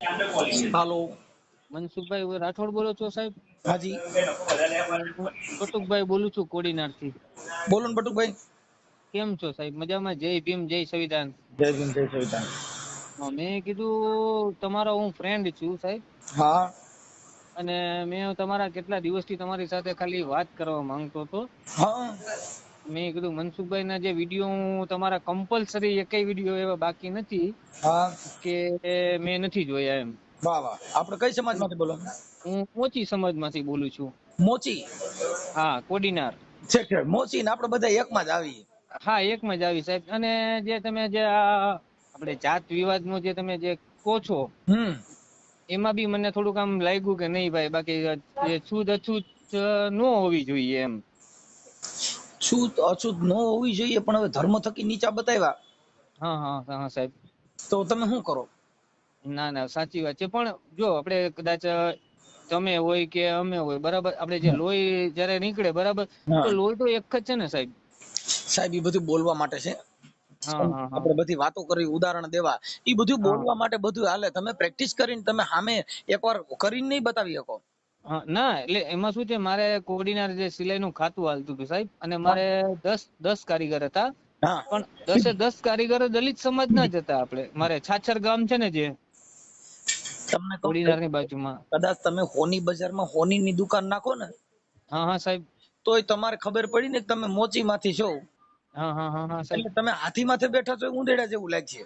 હાલો. મનસુખભાઈ રાઠોડ બોલો છો સાહેબ? હાજી. હું બટુકભાઈ બોલું છું કોડીનાર થી. બોલો ને બટુકભાઈ. કેમ છો સાહેબ? મજામાં? જય ભીમ જય સંવિધાન. જય ભીમ જય સંવિધાન. મેં કીધું તમારો હું ફ્રેન્ડ છું સાહેબ, હા અને મેં તમારા કેટલા દિવસથી તમારી સાથે ખાલી વાત કરવા માંગતો હતો. હા મેં કીધું મનસુખભાઈ ના જે વિડીયો હું તમારા કમ્પલસરી એકય વિડીયો એવા બાકી નથી હા. કે મેં નથી જોયા એમ. વાહ વાહ. આપણે કઈ સમાજ માંથી બોલો? હું મોચી સમાજમાંથી બોલું છું. મોચી. હા, કોડીનાર. છે છે મોચી ને આપણે બધા એકમાં જ આવીએ. હા, એકમાં જ આવી સાહેબ. અને જે તમે જે આપણે જાત વિવાદ નું જે તમે જે કહો છો, એમાં બી મને થોડુંક આમ લાગ્યું કે નહીં ભાઈ, બાકી છૂત અછૂત ન હોવી જોઈએ એમ. છૂત અછૂત ન હોવી જોઈએ, પણ હવે ધર્મ થકી નીચા બતાવ્યા હા હા હા સાહેબ. તો તમે શું કરો? ના ના સાચી વાત છે, પણ જો આપણે કદાચ તમે હોય કે અમે હોય, બરાબર, આપણે જે લોહી જયારે નીકળે, બરાબર, તો હા લોહી તો એક જ છે ને સાહેબ? સાહેબ, એ બધું બોલવા માટે છે. હા હા હા આપણે બધી વાતો કરી, ઉદાહરણ દેવા, એ બધું હા બોલવા માટે બધું હાલે. તમે પ્રેક્ટિસ કરીને તમે સામે એકવાર કરીને નહીં બતાવી શકો. હા ના, એટલે એમાં શું છે, મારે કોડીનાર જે સિલાઈ નું ખાતું હાલતું હતું સાહેબ, અને મારે 10 કારીગર હતા, હા પણ 10 કારીગર દલિત સમાજ ના જ હતા. આપણે મારે છાછર ગામ છે ને, જે તમને કહું, કોડીનાર ની બાજુમાં. કદાચ તમે હોની બજારમાં હોની ની દુકાન નાખો ને, હા હા સાહેબ. તોય તમારે ખબર પડી ને કે તમે મોચી માંથી છો. હા હા હા હા સાહેબ. એટલે તમે હાથી માથે બેઠા છો, ઉંદેડા જેવું લાગશે.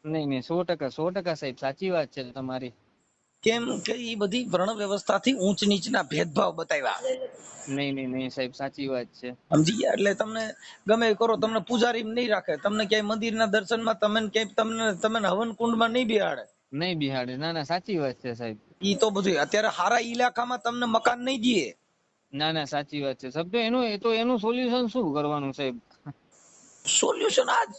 નહીં નહીં, 100% સાહેબ, સાચી વાત છે તમારી. કેમ કે એ બધી વર્ણ વ્યવસ્થાથી ઊંચ નીચના ભેદભાવ બતાવ્યા. નહીં નહીં નહીં સાહેબ, સાચી વાત છે. સમજી ગયા? એટલે તમને ગમે એ કરો, તમને પૂજારી નહીં રાખે, તમને ક્યાંય મંદિરના દર્શનમાં તમે ક્યાંય તમને હવન કુંડમાં નહીં બિહાડે. નહીં બિહાડે. ના ના, સાચી વાત છે સાહેબ. ઈ તો બધું અત્યારે હારા ઇલાકામાં તમને મકાન નહીં દે. ના ના, સાચી વાત છે સાહેબ. તો એનું સોલ્યુશન શું કરવાનું સાહેબ? સોલ્યુશન આજ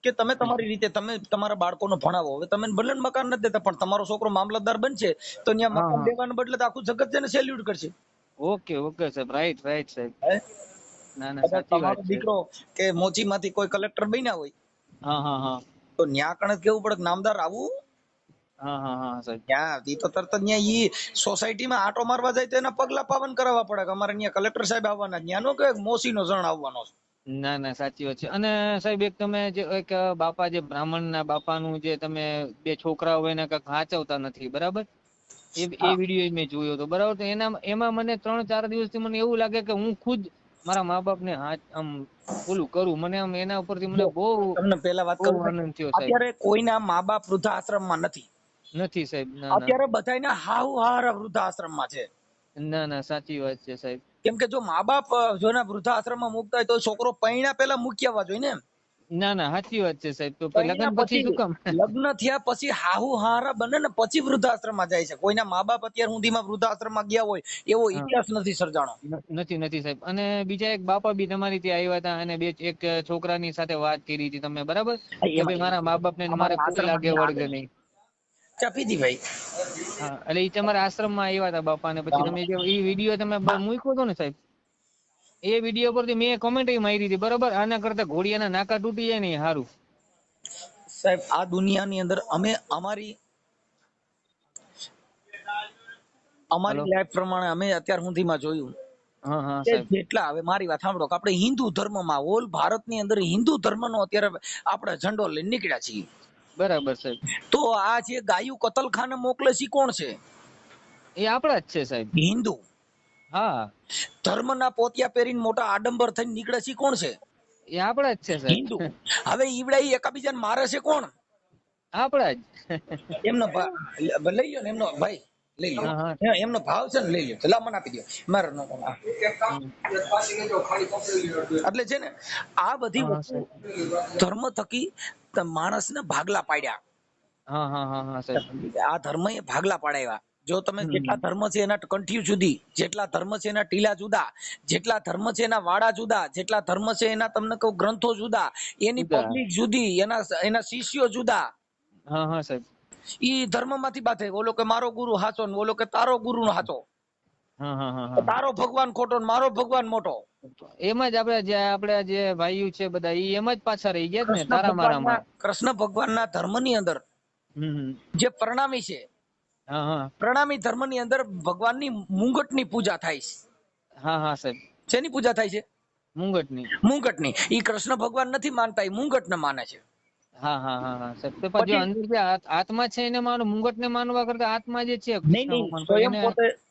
કે તમે તમારી રીતે તમે તમારા બાળકોને ભણાવો. હવે તમે ભલે મકાન નથી દેતા, પણ તમારો છોકરો મામલતદાર બનશે તો ત્યાં હા મકાન હા. દેવાને બદલે તો આખું જગત તેને સેલ્યુટ કરશે. ઓકે ઓકે સાહેબ, રાઈટ રાઈટ સાહેબ. હે ના ના, કદાચ સાચી વાત તમારો છે. દીકરો કે મોચીમાંથી કોઈ કલેક્ટર બન્યા હોય હા હા હા તો ન્યા કણે કેવું પડે કે નામદાર આવું. હા હા હા સાહેબ. ત્યાં ઈ તો તરત જ ન્યા ઈ સોસાયટીમાં આટો મારવા જાય તો એના પગલા પાવન કરાવવા પડે કે અમારે ન્યા કલેક્ટર સાહેબ આવવાના. ન્યા નો કે મોસીનો જણ આવવાનો છે. ના ના, સાચી વાત છે. અને સાહેબ, એક તમે જે એક બાપા, જે બ્રાહ્મણના બાપાનું જે તમે બે છોકરાઓ એને કાંઈક હાચવતા નથી, બરાબર, એ હા વિડીયો મેં જોયો હતો, બરાબર. તો એમાં મને 3-4 દિવસથી મને એવું લાગે કે હું ખુદ મારા મા બાપ ને આમ ઓલું કરું. મને આમ એના ઉપરથી મને જો બહુ તમને પેલા વાત બહુ કરું ને, આનંદ થયો સાહેબ. અત્યારે કોઈના મા બાપ વૃદ્ધાશ્રમમાં નથી. નથી સાહેબ. ના ના. અત્યારે બધાયના હાવ હારા વૃદ્ધાશ્રમમાં છે. ના ના, સાચી વાત છે સાહેબ. કેમ કે જો મા બાપ જો ના વૃદ્ધાશ્રમમાં મુકતા હોય તો છોકરો પૈણા પેલા મૂકી આવવા જોઈએ ને. ના ના, સાચી વાત છે સાહેબ. તો પૈણા લગ્ન પછી પછી શું કામ? લગ્ન થયા પછી હાહુ હારા બને ને પછી વૃદ્ધાશ્રમમાં જાય છે. કોઈના મા બાપ અત્યાર સુધીમાં વૃદ્ધાશ્રમમાં ગયા હોય એવો હા. ઇતિહાસ નથી સર્જાણો. નથી નથી સાહેબ. અને બીજા એક બાપા બી તમારી ત્યાં આવ્યા હતા, અને એક છોકરાની સાથે વાત કરી હતી તમે, બરાબર, કે ભાઈ મારા મા બાપ ને મારે અમારા કોઈ આશ્રમમાં લાગે ત્યાં વળગે આવે નહીં. ચા પીધી ભાઈ. હા, એટલે એ તમારા આશ્રમમાં આવ્યા હતા બાપા, ને પછી તમે જે એ વિડીયો તમે મૂક્યો હતો ને સાહેબ, એ વિડીયો પરથી મેં કોમેન્ટ મારી હતી, બરાબર, આના કરતા ઘોડિયાના નાકા તૂટી જાય ને સારું. સાહેબ, આ દુનિયાની અંદર અમે હલો. અમારી લાઈફ પ્રમાણે અમે અત્યાર સુધીમાં જોયું હા હા કે સાહેબ. જેટલા, હવે મારી વાત સાંભળો, કે આપણે હિન્દુ ધર્મમાં ઓલ ભારતની અંદર હિન્દુ ધર્મનો અત્યારે આપણે ઝંડો લઈને નીકળ્યા છીએ. બરાબર સાહેબ. તો આ જે ગાયું કતલખાને મોકલે છે કોણ છે? એ આપણા જ છે સાહેબ. હિન્દુ. હા, ધર્મના પોતિયા પહેરીને મોટા આડંબર થઈને નીકળે છે કોણ છે? એ આપણા જ છે સાહેબ. હિન્દુ. હવે ઈવડા એકાબીજાને મારે છે કોણ? આપણા જ. એમનો લઈ લો ને, એમનો ભાઈ લઈ લો, હા હા. એમનો ભાવ છે ને, લઈ લો. ચલા મને આપી દો મારો નો. હમ. એટલે છે ને, આ બધી હા હા વસ્તુ સાહેબ. ધર્મ થકી માણસને ભાગલા પાડ્યા. હા હા હા હા સાહેબ. આ ધર્મ એ ભાગલા પાડાવ્યા. જો તમે જેટલા હમ. ધર્મ છે એના કંઠીઓ જુદી, જેટલા ધર્મ છે એના ટીલા જુદા, જેટલા ધર્મ છે એના વાડા જુદા, જેટલા ધર્મ છે એના તમને કહું ગ્રંથો જુદા, એની જુદા. પબ્લિક જુદી, એના શિષ્યો જુદા. હા હા સાહેબ. ઈ ધર્મ માંથી બાથે, ઓલો કે મારો ગુરુ હાચો ને ઓલો કે તારો ગુરુ હાચો, હા હા હા હા. તારો ભગવાન ખોટો ને મારો ભગવાન મોટો. એમાં જ આપડે જે ભાઈઓ છે બધા, ઈ એમ જ પાછા રહી ગયા જ ને, તારા મારામાં. કૃષ્ણ ભગવાનના ધર્મની અંદર હમ. જે પરણામી છે હા હા પ્રણામી ધર્મની અંદર ભગવાનની મુંગટની પૂજા થાય છે. હા હા સાહેબ. શેની પૂજા થાય છે? મુંગટની. મુંગટની. ઈ કૃષ્ણ ભગવાન નથી માનતા, ઈ મુંગટને માને છે. હા હા હા હા સાહેબ. તો પણ જે પછી અંદર જે આત્મા છે એને માનો, મુંગટ ને માનવા કરતા આત્મા જે છે કૃષ્ણ નહીં, ભગવાન એને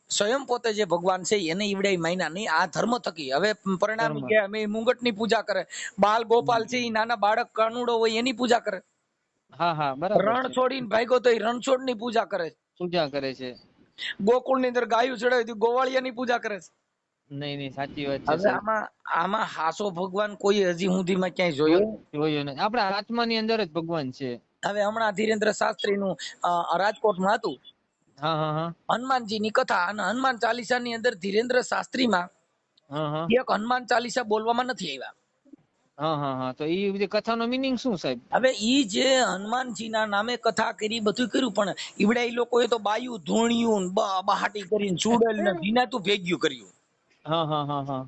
સ્વયં પોતે જે ભગવાન છે એને ઈવડે માયના નહીં, આ ધર્મ થકી. હવે ધર્મ. પરિણામી કે અમે મુંગટની પૂજા કરે, બાલ ગોપાલ છે ઈ નાના બાળક કાનુડો હોય એની પૂજા કરે, હા હા બરાબર રણ છે. છોડીને ભાગ્યો તો એ રણછોડની પૂજા કરે, પૂજા કરે છે. ગોકુળની અંદર ગાયું ચડાવી તો ગોવાળિયાની પૂજા કરે છે. નહીં નહીં સાચી વાત છે હવે સાહેબ. આમાં હાસો ભગવાન કોઈ હજી સુધીમાં ક્યાંય જોયો? જોયું ને આપણા આત્માની અંદર જ ભગવાન છે. હવે હમણાં ધીરેન્દ્ર શાસ્ત્રીનું રાજકોટમાં હતું, હા હા હા હનુમાનજીની કથા, અને હનુમાન ચાલીસાની અંદર ધીરેન્દ્ર શાસ્ત્રીમાં હા હા એક હનુમાન ચાલીસા બોલવામાં નથી આવ્યા. હા હા હા. તો એ કથાનો મિનિંગ શું સાહેબ? હવે ઈ જે હનુમાનજીના નામે કથા કરી, બધું કર્યું, પણ ઈવડે ઈ લોકોએ તો બાયું ધોણિયું બહાટી કરીને ચૂડેલ ને ભીનાતું ભેગ્યું કર્યું. હા હા હા હા.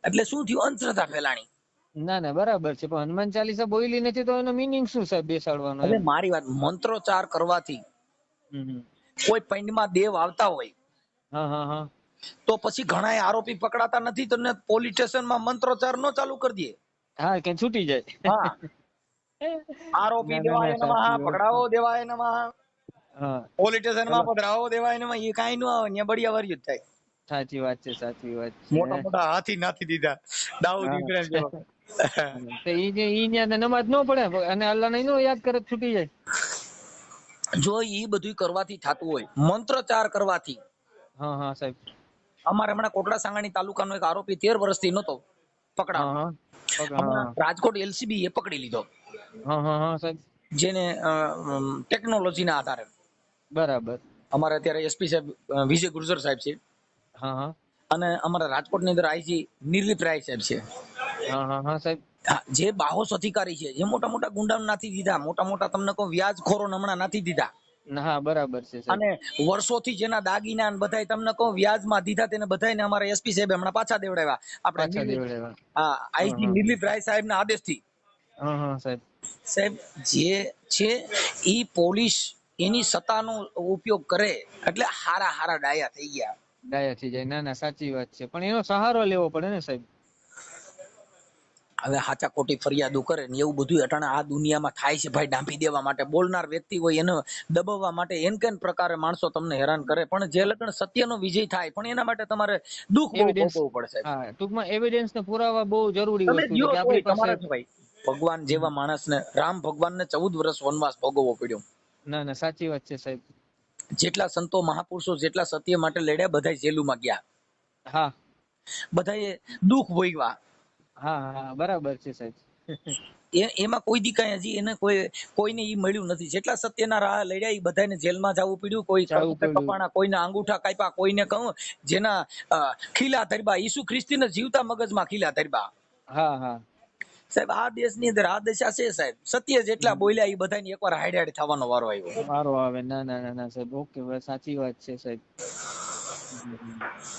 એટલે શું થયું? અંધશ્રદ્ધા ફેલાણી. ના ના બરાબર છે, પણ હનુમાન ચાલીસા બોલી નથી તો એનો મિનિંગ શું સાહેબ બેસાડવાનો હવે એમ? મારી વાત, મંત્રોચ્ચાર કરવાથી કોઈ પૈંડમાં દેવ આવતા હોય હા હા હા. તો પછી ઘણા આરોપી પકડાતા નથી, તો પોલીસ સ્ટેશનમાં મંત્રોચ્ચાર નો ચાલુ કરી દે. હા કે છૂટી જાય. હા, આરોપી ના ના ના દેવાય નમઃ, સાચી વાત છે. પકડાવો દેવાય નમઃ, હા પોલીસ સ્ટેશનમાં ચલો પધરાવો દેવાય નમઃ, એ કાઈ ન આવે ને બળિયા વર્યું જ થાય. સાચી વાત છે, સાચી વાત છે. મોટા મોટા હાથી નાથી દીધા દાઉદ હા ઇબ્રાહિમ જેવા. તો ઈ જે ઈ ન્યા નમાજ ન પડે અને અલ્લાહ ને નો યાદ કરે તો છૂટી જાય. જો ઈ બધું કરવાથી થતું હોય, મંત્રચાર કરવાથી. હા હા સાહેબ. અમારે હમણાં કોટડા સાંગાણી તાલુકાનો એક આરોપી 13 વર્ષથી નતો હા પકડાણો, હા હમણાં હા રાજકોટ LCB એ પકડી લીધો, હા હા હા સાહેબ. જેને ટેકનોલોજીના આધારે. બરાબર. અમારે અત્યારે SP સાહેબ વિજય ગુર્જર સાહેબ છે, હા હા અને અમારા રાજકોટની અંદર IG નિર્લિપ રાય સાહેબ છે. હા હા હા સાહેબ. જે બાહોશ અધિકારી છે, જે મોટા મોટા ગુંડાને નાથી દીધા, મોટા મોટા તમને કહું વ્યાજખોરોને હમણાં નાથી દીધા, હા બરાબર છે સાહેબ. અને વર્ષોથી જેના દાગીના બધાય તમને કહું વ્યાજમાં દીધા, તેને બધાયને અમારા SP સાહેબ હમણાં પાછા દેવડાવ્યા. આપણે પાછા નિર્લિપ, દેવડાવ્યા. હા, હા IG હા નિર્લિપ રાય સાહેબના આદેશથી. હા હા સાહેબ. સાહેબ જે છે ઈ પોલીસ એની સત્તાનો ઉપયોગ કરે એટલે હારા હારા ડાયા થઈ ગયા. ડાયા થઈ જાય. ના ના સાચી વાત છે, પણ એનો સહારો લેવો પડે ને સાહેબ. હવે હાચા ખોટી ફરિયાદો કરે ને એવું બધું અટાણે આ દુનિયામાં થાય છે ભાઈ, ડાંપી દેવા માટે. બોલનાર વ્યક્તિ હોય એને દબાવવા માટે એન કેન પ્રકારે માણસો તમને હેરાન કરે, પણ જે લગન સત્યનો વિજય થાય, પણ એના માટે તમારે દુઃખ બહુ એવિડન્સ, ભોગવવું પડે સાહેબ. હા ટૂંકમાં એવિડન્સ ને પુરાવા બહુ જરૂરી તમે વસ્તુ છે જીઓ કે તોય આપણી પાસે. તમારે ભાઈ, ભગવાન જેવા માણસને, રામ ભગવાનને 14 વર્ષ વનવાસ ભોગવવો પડ્યો. ના ના સાચી વાત છે સાહેબ. જેટલા સંતો મહાપુરુષો જેટલા સત્ય માટે લડ્યા, બધા જેલુમાં ગયા, હા બધાએ દુઃખ ભોગવ્યા. હા હા બરાબર છે સાહેબ. એમાં કોઈ દી કાંઈ હજી એને કોઈને ઈ મળ્યું નથી. જેટલા સત્યના રાહ લડ્યા એ બધાને જેલમાં જવું પડ્યું, કોઈ ચાવું કરપૂતે પડ્યું. કપાણા, કોઈના અંગૂઠા કાપ્યા, કોઈને કહું જેના ખીલા ધરબા, ઈસુ ખ્રિસ્તીને જીવતા મગજમાં ખીલા ધરબા. હા હા સાહેબ આ દેશની અંદર આ દશા છે સાહેબ. સત્ય જેટલા બોલ્યા એ બધાની એકવાર હાડ હાડ થવાનો વારો આવ્યો. વારો આવે. ના ના ના ના સાહેબ, ઓકે સાચી વાત છે સાહેબ.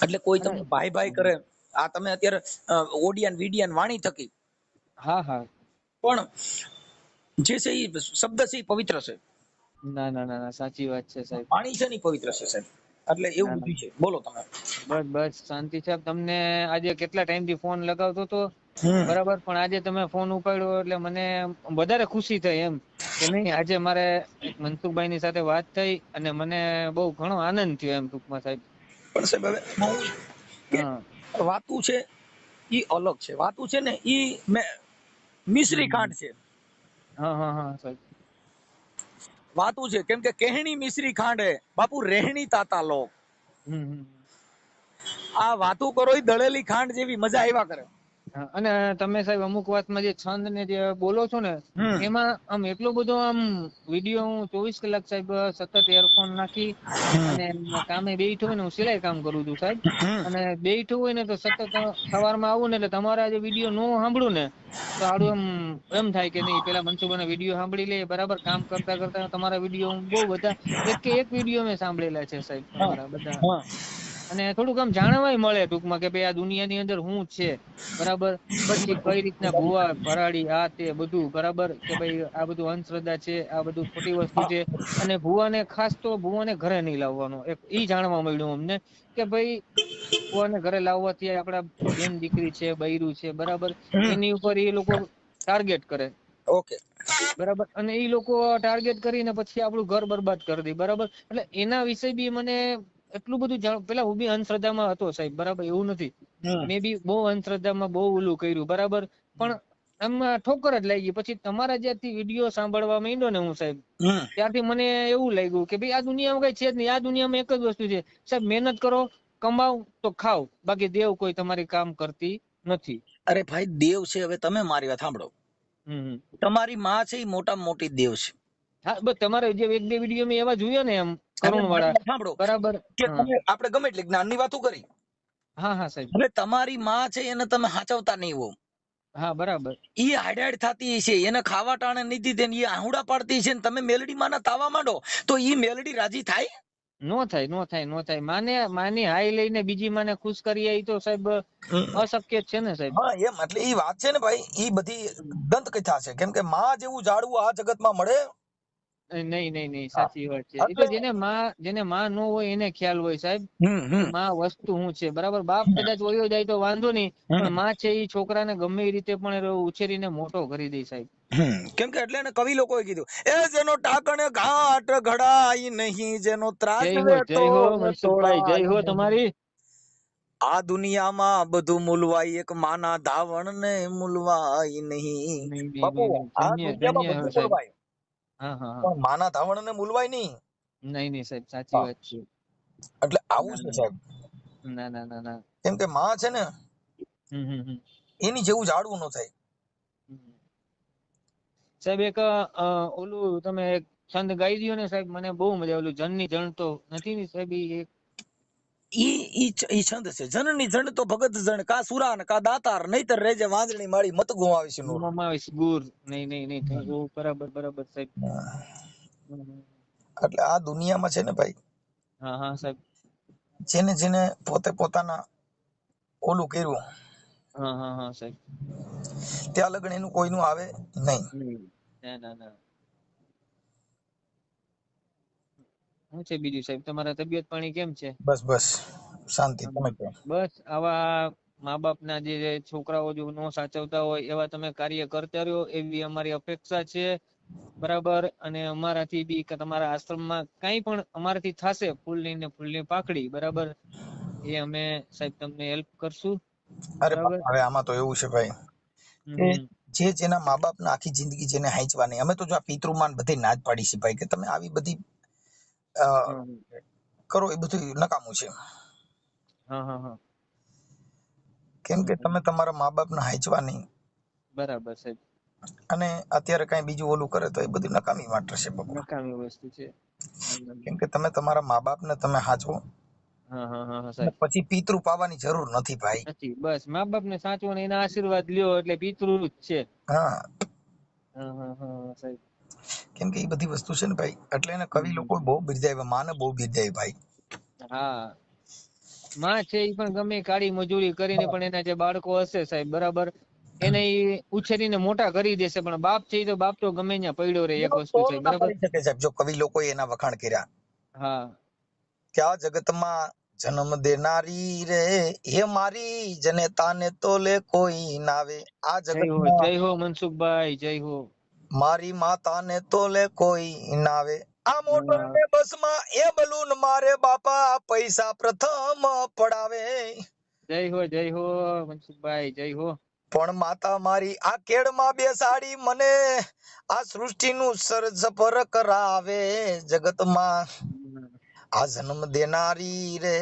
એટલે કોઈ અને તમને ભાઈ ભાઈ કરે, આ તમે અત્યારે ઓડિયાન વિડિયાન વાણી થકી, હા હા પણ જે છે એ શબ્દ છે એ પવિત્ર છે. ના ના ના ના સાચી વાત છે સાહેબ. વાણી છે ને ઈ પવિત્ર છે સાહેબ. એટલે એવું ના ના બધું છે. બોલો તમે. બસ બસ શાંતિ છે. તમને આજે કેટલા ટાઈમ થી ફોન લગાવતો હતો, હમ બરાબર, પણ આજે તમે ફોન ઉપાડ્યો એટલે મને વધારે ખુશી થઈ એમ કે નહીં, આજે મારે એક મનસુખભાઈ ની સાથે વાત થઈ અને મને બહુ ઘણો આનંદ થયો એમ ટૂંકમાં સાહેબ. પણ સાહેબ હવે કે હા વાતું છે ઈ અલગ છે, વાતું છે ને ઈ મિશ્રી ખાંડ છે. હા હા હા સાહેબ. વાતું છે કેમ કે કહેણી મિશ્રી ખાંડ હે બાપુ, રહેણી તાતા લોક. હમ. આ વાતું કરો ઈ દળેલી ખાંડ જેવી મજા આવ્યા કરે. હા, અને તમે સાહેબ અમુક વાતમાં જે છંદ ને જે બોલો છો ને, હમ એમાં આમ એટલો બધો આમ વિડીયો હું 24 કલાક સાહેબ સતત એરફોન નાખી અને કામે બેઠો હોય ને, હું સિલાઈ કામ કરું છું સાહેબ, હમ અને બેઠું હોય ને તો સતત સવારમાં આવું ને એટલે તમારા જે વિડીયો નો સાંભળું ને તો આડું એમ થાય કે નહીં, પેલા મનસુખભાઈ વિડીયો સાંભળી લે, બરાબર. કામ કરતા કરતા તમારા વિડીયો બહુ બધા એક વિડીયો મેં સાંભળેલા છે સાહેબ હા તમારા બધા. હા અને થોડુંક આમ જાણવાય મળે ટૂંકમાં કે ભાઈ આ દુનિયાની અંદર શું છે, બરાબર. પછી કઈ રીતના ભૂવા ભરાડી આ તે બધું, બરાબર, કે ભાઈ આ બધું અંધશ્રદ્ધા છે, આ બધું ખોટી વસ્તુ છે. અને ભૂવાને ખાસ તો ભૂવાને ઘરે નહીં લાવવાનો, એક ઈ જાણવા મળ્યું અમને કે ભાઈ ભૂવાને ઘરે લાવવાથી આપડા બેન દીકરી છે, બૈરું છે, બરાબર, એની ઉપર એ લોકો ટાર્ગેટ કરે. ઓકે. બરાબર. અને એ લોકો ટાર્ગેટ કરીને પછી આપણું ઘર બરબાદ કરી દે, બરાબર. એટલે એના વિશે બી મને એટલું બધું પેલા હું બી અંધશ્રદ્ધામાં હતો સાહેબ, બરાબર, એવું નથી. મેં બી બહુ અંધશ્રદ્ધામાં બહુ ઓલું કર્યું, બરાબર. પણ આમ ઠોકર જ લાગી. પછી તમારા જ્યાંથી વિડીયો સાંભળવા માંડ્યો ને હું સાહેબ, ત્યારથી મને એવું લાગ્યું કે ભાઈ આ દુનિયામાં કઈ છે જ નહીં. આ દુનિયામાં એક જ વસ્તુ છે સાહેબ, મહેનત કરો, કમાવ તો ખાવ, બાકી દેવ કોઈ તમારી કામ કરતી નથી. અરે ભાઈ, દેવ છે, હવે તમે મારી વાત સાંભળો. તમારી માં છે એ મોટામાં મોટી દેવ છે. હા, બસ તમારે જે એક બે વિડીયો મેં એવા જોયા ને એમ કરુણ વાળા, સાંભળો, બરાબર, કે તમે આપણે ગમે એટલે જ્ઞાનની વાતો કરી. હા હા સાહેબ. એટલે તમારી માં છે એને તમે હાચવતા નહીં હો. હા, બરાબર. ઈ હાડ થતી છે, એને ખાવા ટાણે નથી દે, એ આહુડા પાડતી છે, ને તમે મેલડી માના તાવા માંડો તો ઈ મેલડી રાજી થાય? નો થાય, નો થાય, નો થાય. માની હાઈ લઈને બીજી માને ખુશ કરીએ એ તો સાહેબ અશક્ય છે ને સાહેબ. હા, એમ એટલે ઈ વાત છે ને ભાઈ, ઈ બધી દંત કથા છે. કેમ કે માં જેવું ઝાડવું આ જગતમાં મળે નહીં, નહીં, નહીં, સાચી વાત છે. એ તો જેને માં નો હોય એને ખ્યાલ હોય સાહેબ, માં વસ્તુ શું છે, બરાબર. બાપ કદાચ વયો જાય તો વાંધો નહીં, પણ માં છે એ છોકરાને ગમે એ રીતે પણ ઉછેરીને મોટો કરી દે સાહેબ. કેમ કે એટલે એને કવિ લોકોએ કીધું, એ જેનો ટાકણે ઘાટ ઘડાય નહીં, જેનો ત્રાટવે જય તો હો મનસુખભાઈ, જય હો તમારી. આ દુનિયામાં બધું મૂલવાય, એક માના ધાવણ ને મૂલવાય નહીં. બાપુ, આ દુનિયામાં બધું મૂલવાય, પણ માના ધાવણ ને મૂલવાય નહીં. નહીં સાહેબ, સાચી વાત છે. એટલે આવું છે સાહેબ. ના ના ના ના. કેમ કે માં છે ને એની જેવું ઝાડવું ન થાય સાહેબ. એક ઓલું તમે એક છંદ ગાઈ દયો ને સાહેબ, મને બહુ મજા. ઓલું જનની જણ તો નથી ને સાહેબ, ઈ છંદ છે. જનની જણ તો ભગત જણ, કા સુરા ને કા દાતાર, નહીતર રેજે વાંદણી માળી મત ગુમાવીશ નૂર. ગુર. નહીં. બરાબર બરાબર સાહેબ. એટલે આ દુનિયામાં છે ને ભાઈ, હા હા સાહેબ, જેને પોતે પોતાના ઓલું કર્યું, હા સાહેબ, ત્યાં લગન એનું કોઈનું આવે નહીં. ના. શું છે બીજું સાહેબ, તમારા તબિયત પાણી કેમ છે? બસ શાંતિ. તમે કહો. બસ આવા મા બાપના જે છોકરાઓ જો નો સાચવતા હોય એવા તમે કાર્ય કરતા રહ્યો, એવી અમારી અપેક્ષા છે, બરાબર. અને અમારાથી બી તમારા આશ્રમમાં કઈ પણ અમારાથી થશે, ફૂલની પાકડી, બરાબર, એ અમે સાહેબ તમને હેલ્પ કરશું. અરે હવે આમાં તો એવું છે ભાઈ કે જેના મા બાપ ના આખી જિંદગી જેને હાંચવાની, અમે તો જો આ પિતૃમાન બધી ના જ પાડી છે ભાઈ, કે તમે આવી બધી કરો, એ બધું નકામું છે. કેમ કે તમે તમારા મા બાપ ના હાંચવાની, બરાબર સાહેબ. અને અત્યારે કઈ બીજું ઓલું કરે તો એ બધી નકામી માત્ર છે. નકામી વસ્તુ છે. કેમ કે તમે તમારા મા બાપ ને તમે હાચવો, પછી પિતૃ પાવાની જરૂર નથી ભાઈ. બસ મા બાપ ને સાચવો ને એના આશીર્વાદ લ્યો એટલે પિતૃ જ છે. હા સાહેબ. કેમ કે એ બધી વસ્તુ છે ને ભાઈ, એટલે એને કવિ લોકો બહુ બિરદાવ્યા, માને બહુ બિરદાવી ભાઈ. હા, માં છે એ પણ ગમે કાળી મજૂરી કરીને પણ એના જે બાળકો હશે સાહેબ, બરાબર, એને ઉછેરીને મોટા કરી દેશે. પણ બાપ છે તો બાપ તો ગમે ત્યાં પડ્યો રહે, એક વસ્તુ છે, બરાબર. જો કવિ લોકો એના વખાણ કર્યા, હા, કે આ જગતમાં જન્મ દેનારી રે હે મારી, જનેતા ને તોલે કોઈ નાવે. આ જગતમાં જય હો મનસુખભાઈ, જય હો. મારી માતા ને તોલે કોઈ નાવે. આ મોટર ને બસમાં એ બલૂન મારે બાપા, પૈસા પ્રથમ પડાવે. જય હો મનસુખભાઈ, જય હો. પણ માતા મારી આ કેળમાં બેસાડી મને, આ સૃષ્ટિનું સર્જપર કરાવે. જગતમાં આ જન્મ દેનારી રે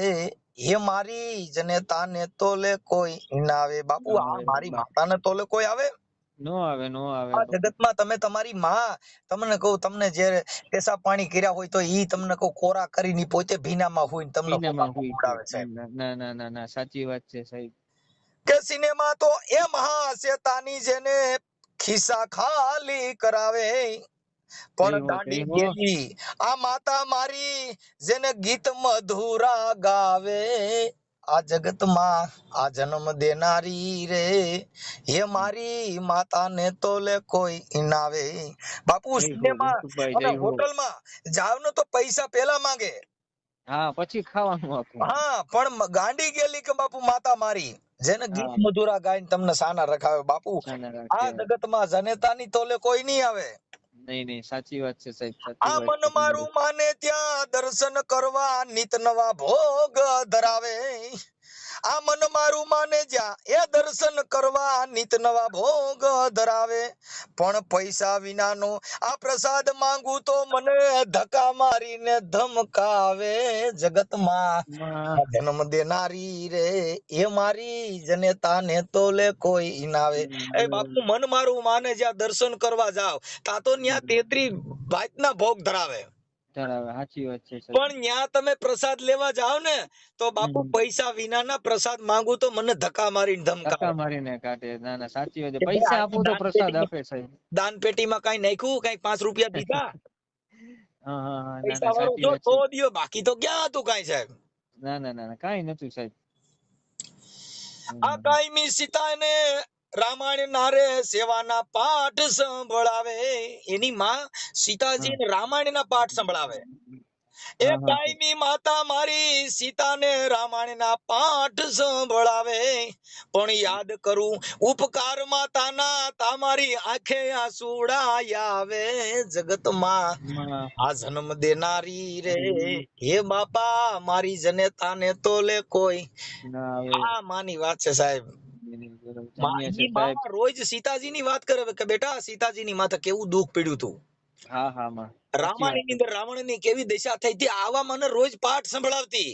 હે મારી, જનેતા ને તોલે કોઈ નાવે. બાપુ, આ મારી માતા ને તોલે કોઈ આવે? નો આવે. આ જગતમાં તમે તમારી માં, તમને કહું, તમને જે પેશાબ પાણી કર્યા હોય તો ઈ તમને કહું કોરા કરીને પોતે ભીનામાં હોય ને તમને ઉડાવે સાહેબ. ના, સાચી વાત છે સાહેબ. કે સિનેમા તો એ મહા શેતાની જેને ખિસ્સા ખાલી કરાવે. પણ જય દાંડી હો ગેલી આ માતા મારી જેને ગીત મધુરા ગાવે આ જગતમાં આ જન્મ દેનારી રે હે મારી માતાને તો લે કોઈ ઇનાવે. બાપુ જય હો સિનેમા મનસુખભાઈ, અને જય હો. હોટલમાં જાવ ને તો પૈસા પેલા માંગે, હા પછી ખાવાનું આપું. હા પણ ગાંડી ગયેલી કે બાપુ માતા મારી જેને ગીત હા મધુરા ગાઈને તમને સાના રખાવે. બાપુ સાના આ રાખે. જગતમાં જનેતાની તોલે કોઈ નહીં આવે. નહીં નહીં, સાચી વાત છે સાહેબ, સાચી આ વાત મન છે મારું તમારી. માને ત્યાં દર્શન કરવા નિત નવા ભોગ ધરાવે. આ મન મારું માને જ્યાં એ દર્શન કરવા નિત નવા ભોગ ધરાવે. પણ પૈસા વિનાનો આ પ્રસાદ માંગુ તો મને ધક્કા મારીને ધમકાવે. જગતમાં માં જન્મ દેનારી રે એ મારી જનેતાને તોલે કોઈ ઇનાવે. એ બાપુ મન મારું માને જ્યાં દર્શન કરવા જાવ તા તો ન્યા 33 ભાતના ભોગ ધરાવે. ધરાવે, સાચી વાત છે સાહેબ. પણ ન્યા તમે પ્રસાદ લેવા જાવ ને તો બાપુ પૈસા વિનાના પ્રસાદ માંગુ તો મને ધક્કા મારીને ધક્કા ધમકાવે. મારીને કાઢે. ના ના, સાચી વાત છે. કે ભાઈ પૈસા આ આપો તો દાન પ્રસાદ પેટીમાં આપે સાહેબ. દાન પેટીમાં કઈ નાખ્યું, કઈ 5 રૂપિયા દીધા, હા હા હા, ના ના, પૈસા વાળો સાચી જો વાત તો છે. દિયો, બાકી તો ક્યાં હતું કઈ સાહેબ. ના ના ના ના, કાંઈ નતું સાહેબ. આ કાયમી સીતાને રામાયણ નારે સેવાના પાઠ સંભળાવે. એની માં હા સીતાજીને રામાયણના પાઠ સંભળાવે. એ હા હા સાહેબ. કાયમી માતા મારી સીતાને રામાયણના પાઠ સંભળાવે. પણ યાદ કરું ઉપકાર માતાના તમારી આંખે આંસુડા આવે. જગતમાં માં આ જન્મ દેનારી રે હે બાપા મારી જનેતાને તોલે કોઈ. ના આવે. આ માની વાત છે સાહેબ. ધન્ય છે ઈ સાહેબ. માં રોજ સીતાજીની વાત કરે કે બેટા સીતાજીની માથે કેવું દુઃખ પડ્યું હતું. હા હા માં, સાચી વાત રામાયણની છે. અંદર રાવણની કેવી દશા થઈ હતી, આવા મને રોજ પાઠ સંભળાવતી.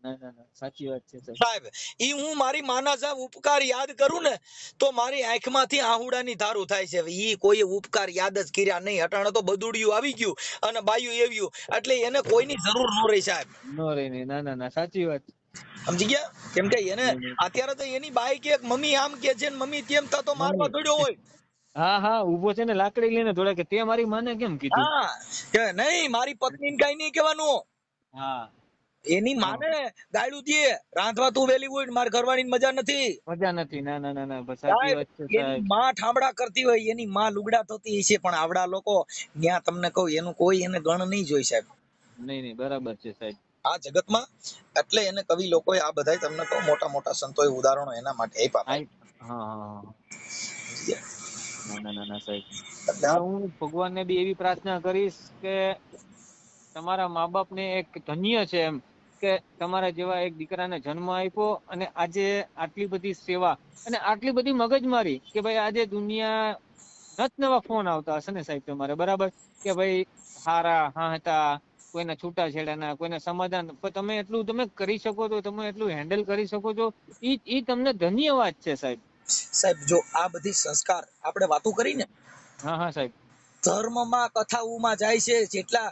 ના ના ના, સાચી વાત છે સાહેબ. સાહેબ ઈ હું મારી માના સાહેબ ઉપકાર યાદ કરું ને તો મારી આંખમાંથી આહુડાની ધારું થાય છે. ઈ કોઈ ઉપકાર યાદ જ કર્યા નહીં. અટાણે તો બદુડિયું આવી ગયું અને બાયું એવ્યું એટલે એને કોઈની જરૂર ન રહી સાહેબ. નો રે નહીં. ના ના ના, સાચી વાત. સમજી ગયા? કેમ કે એને નહીં નહીં. અત્યારે તો એની બાઈ કે મમ્મી આમ કે છે ને મમ્મી તેમ થતો મારવા મમ્મી, દોડ્યો હોય. હા હા, ઉભો છે ને લાકડી લઈને ધોળે કે તે મારી માને કેમ કીધું. હા કે નહીં મારી પત્નીને કઈ નહીં કહેવાનું. હા એની હા, માને ગાયડું દે રાંધવા તું વેલી હોય માર ઘરવાળીની મજા નથી. મજા નથી. ના ના ના ના, બસ સાચી સાહેબ વાત છે એની સાહેબ. માં ઠામડા કરતી હોય, એની માં લુગડા ધોતી હશે, પણ આવડા લોકો ત્યાં તમને કહું એનું કોઈ એને ગણ નહીં જોઈ સાહેબ નહીં નહીં, બરાબર છે સાહેબ. આ જગતમાં. એટલે એને કવિ લોકોએ આ બધાય તમને કહું મોટા મોટા સંતોએ ઉદાહરણો એના માટે આપ્યા ભાઈ. હા હા હા. ના ના ના ના સાહેબ. એટલે હવે હું ભગવાનને બી એવી પ્રાર્થના કરીશ કે તમારા મા બાપને એક ધન્ય છે એમ કે તમારા જેવા એક દીકરાને જન્મ આપ્યો અને આજે આટલી બધી સેવા અને આટલી બધી મગજમારી કે ભાઈ આજે દુનિયા નત નવા ફોન આવતા હશે ને સાહેબ તમારે, બરાબર, કે ભાઈ હારા હા હતા, કોઈના છૂટાછેડાના, કોઈના સમાધાન, પણ તમે એટલું તમે કરી શકો છો, તમે એટલું હેન્ડલ કરી શકો છો, ઈ તમને ધન્યવાદ છે સાહેબ. સાહેબ જો આ બધી સંસ્કાર આપણે વાતો કરી ને હા હા સાહેબ. ધર્મમાં કથાઓમાં જાય છે, જેટલા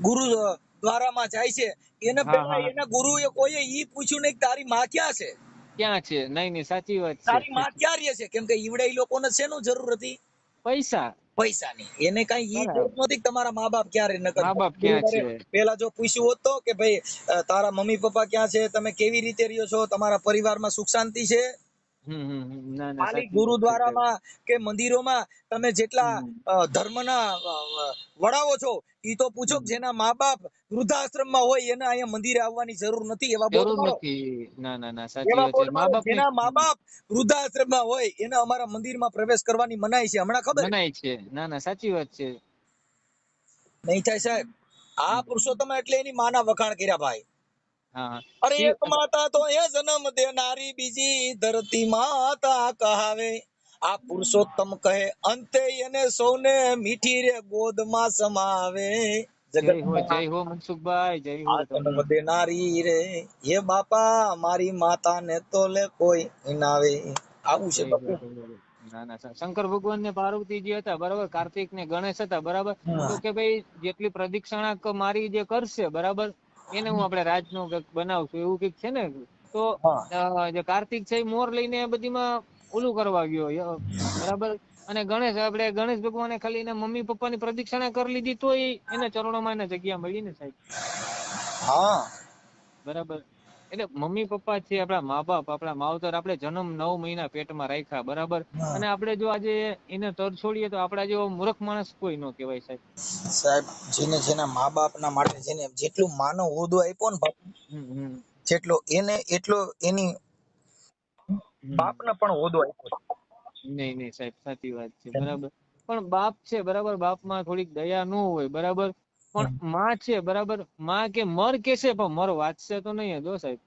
ગુરુ દ્વારામાં જાય છે એને હા પેલા હા, એના ગુરુએ કોઈએ ઈ પૂછ્યું નહીં કે તારી માં ક્યાં છે, ક્યાં છે. નહીં નહીં, સાચી વાત છે. તારી માં ક્યાં રહે છે. કેમ કે ઈવડે ઈ લોકોને શેનું જરૂર હતી? પૈસા. પૈસાની. એને કઈ ઈ જરૂર બરાબર. નહોતી કે તમારા મા બાપ ક્યાં રહે. નકર મા બાપ ક્યાં છે. પેલા જો પૂછ્યું હોત તો કે ભાઈ તારા મમ્મી પપ્પા ક્યાં છે, તમે કેવી રીતે રહ્યો છો, તમારા પરિવારમાં સુખ શાંતિ છે. ના ના, ખાલી સાચી વાત છે સાહેબ. ગુરુદ્વારામાં કે મંદિરોમાં તમે જેટલા ધર્મના વડાવો છો ઈ તો પૂછો કે જેના મા બાપ વૃદ્ધાશ્રમમાં હોય એને અહીંયા મંદિરે આવવાની જરૂર નથી, એવા બોર્ડ જરૂર મારો. નથી. ના ના ના, સાચી એવા વાત છે. બોર્ડ મા મારો બાપ ની જેના મા બાપ વૃદ્ધાશ્રમમાં હોય એને અમારા મંદિરમાં પ્રવેશ કરવાની મનાઈ છે. હમણાં ખબર મનાય છે. ના ના, સાચી વાત છે. નહીં થાય સાહેબ. આ પુરુષોત્તમ એટલે એની માના વખાણ કર્યા ભાઈ. હા હા. અરે શિવ. એક માતા તો એ જન્મ દેનારી બીજી ધરતી માતા કહાવે. આ પુરુષોત્તમ કહે અંતે એને સૌને મીઠી રે ગોદમાં સમાવે. જય જગતમાં હો મનસુખભાઈ, જય હો આ જન્મ તમને. દેનારી રે હે બાપા મારી માતા ને તો લે કોઈ ઇનાવે. આવું છે જય હો, બાપુ. જય હો. ના ના, શંકર ભગવાન ને પાર્વતીજી હતા, બરાબર, કાર્તિક ને ગણેશ હતા, બરાબર, તો કે ભાઈ જેટલી પ્રદક્ષિણા મારી જે કરશે, બરાબર, એને હું આપણે રાજનો કંઈક બનાવશું એવું કંઈક છે ને. તો હા જે કાર્તિક છે એ મોર લઈને બધીમાં ઓલું કરવા ગયો, બરાબર, અને ગણેશ ભગવાને ખાલી એના મમ્મી પપ્પાની પ્રદક્ષિણા કરી લીધી તો એના ચરણોમાં એને જગ્યા મળી ને સાહેબ. હા બરાબર. એટલે મમ્મી પપ્પા છે આપણા મા બાપ, આપણા માવતર, આપણે જન્મ 9 મહિના પેટમાં રાખ્યા, બરાબર. હા. અને આપણે જો આજે એને તરછોડીએ તો આપણા જેવો મૂર્ખ માણસ કોઈ ન કહેવાય સાહેબ. સાહેબ, જેના મા બાપના માટે જેને જેટલું માનવ હોદો આપ્યો ને બાપ, હમ હમ જેટલો એને એટલો એની હમ. બાપને પણ હોદો આપ્યો નહીં નહીં સાહેબ, સાચી વાત છે, છે. બરાબર. પણ બાપ છે, બરાબર, બાપમાં થોડીક દયા ન હોય, બરાબર. પણ માં છે, બરાબર, માં કે મર કે છે, પણ મર વાંચશે તો નહીં જો સાહેબ.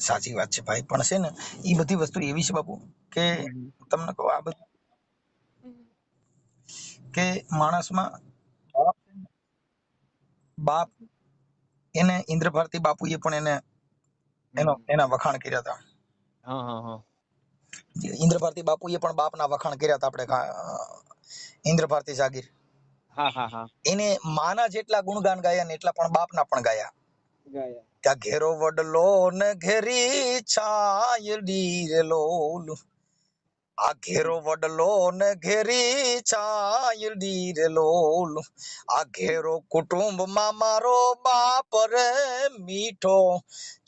સાચી વાત છે ભાઈ, પણ છે ને એ બધી વસ્તુ એવી છે બાપુ કે હમ તમને કહું આ બધું હમ કે માણસમાં બાપ બાપ એને ઇન્દ્ર ભારતી બાપુએ પણ હમ. એના વખાણ કર્યા હતા. હા હા હા. ઇન્દ્ર ભારતી બાપુએ પણ બાપના વખાણ કર્યા હતા. આપણે ઇન્દ્ર ભારતી જાગીર હા હા હા. એને માના જેટલા ગુણગાન ગાયા ને એટલા પણ બાપના પણ ગાયા. ગાયા. ત્યાં ઘેરો વડલો ને ઘેરી છાયડી રે લોલ, આ ઘેરો વડલો ને ઘેરી છાયડી રે લોલ, આ ઘેરો કુટુંબમાં મારો બાપ રે મીઠો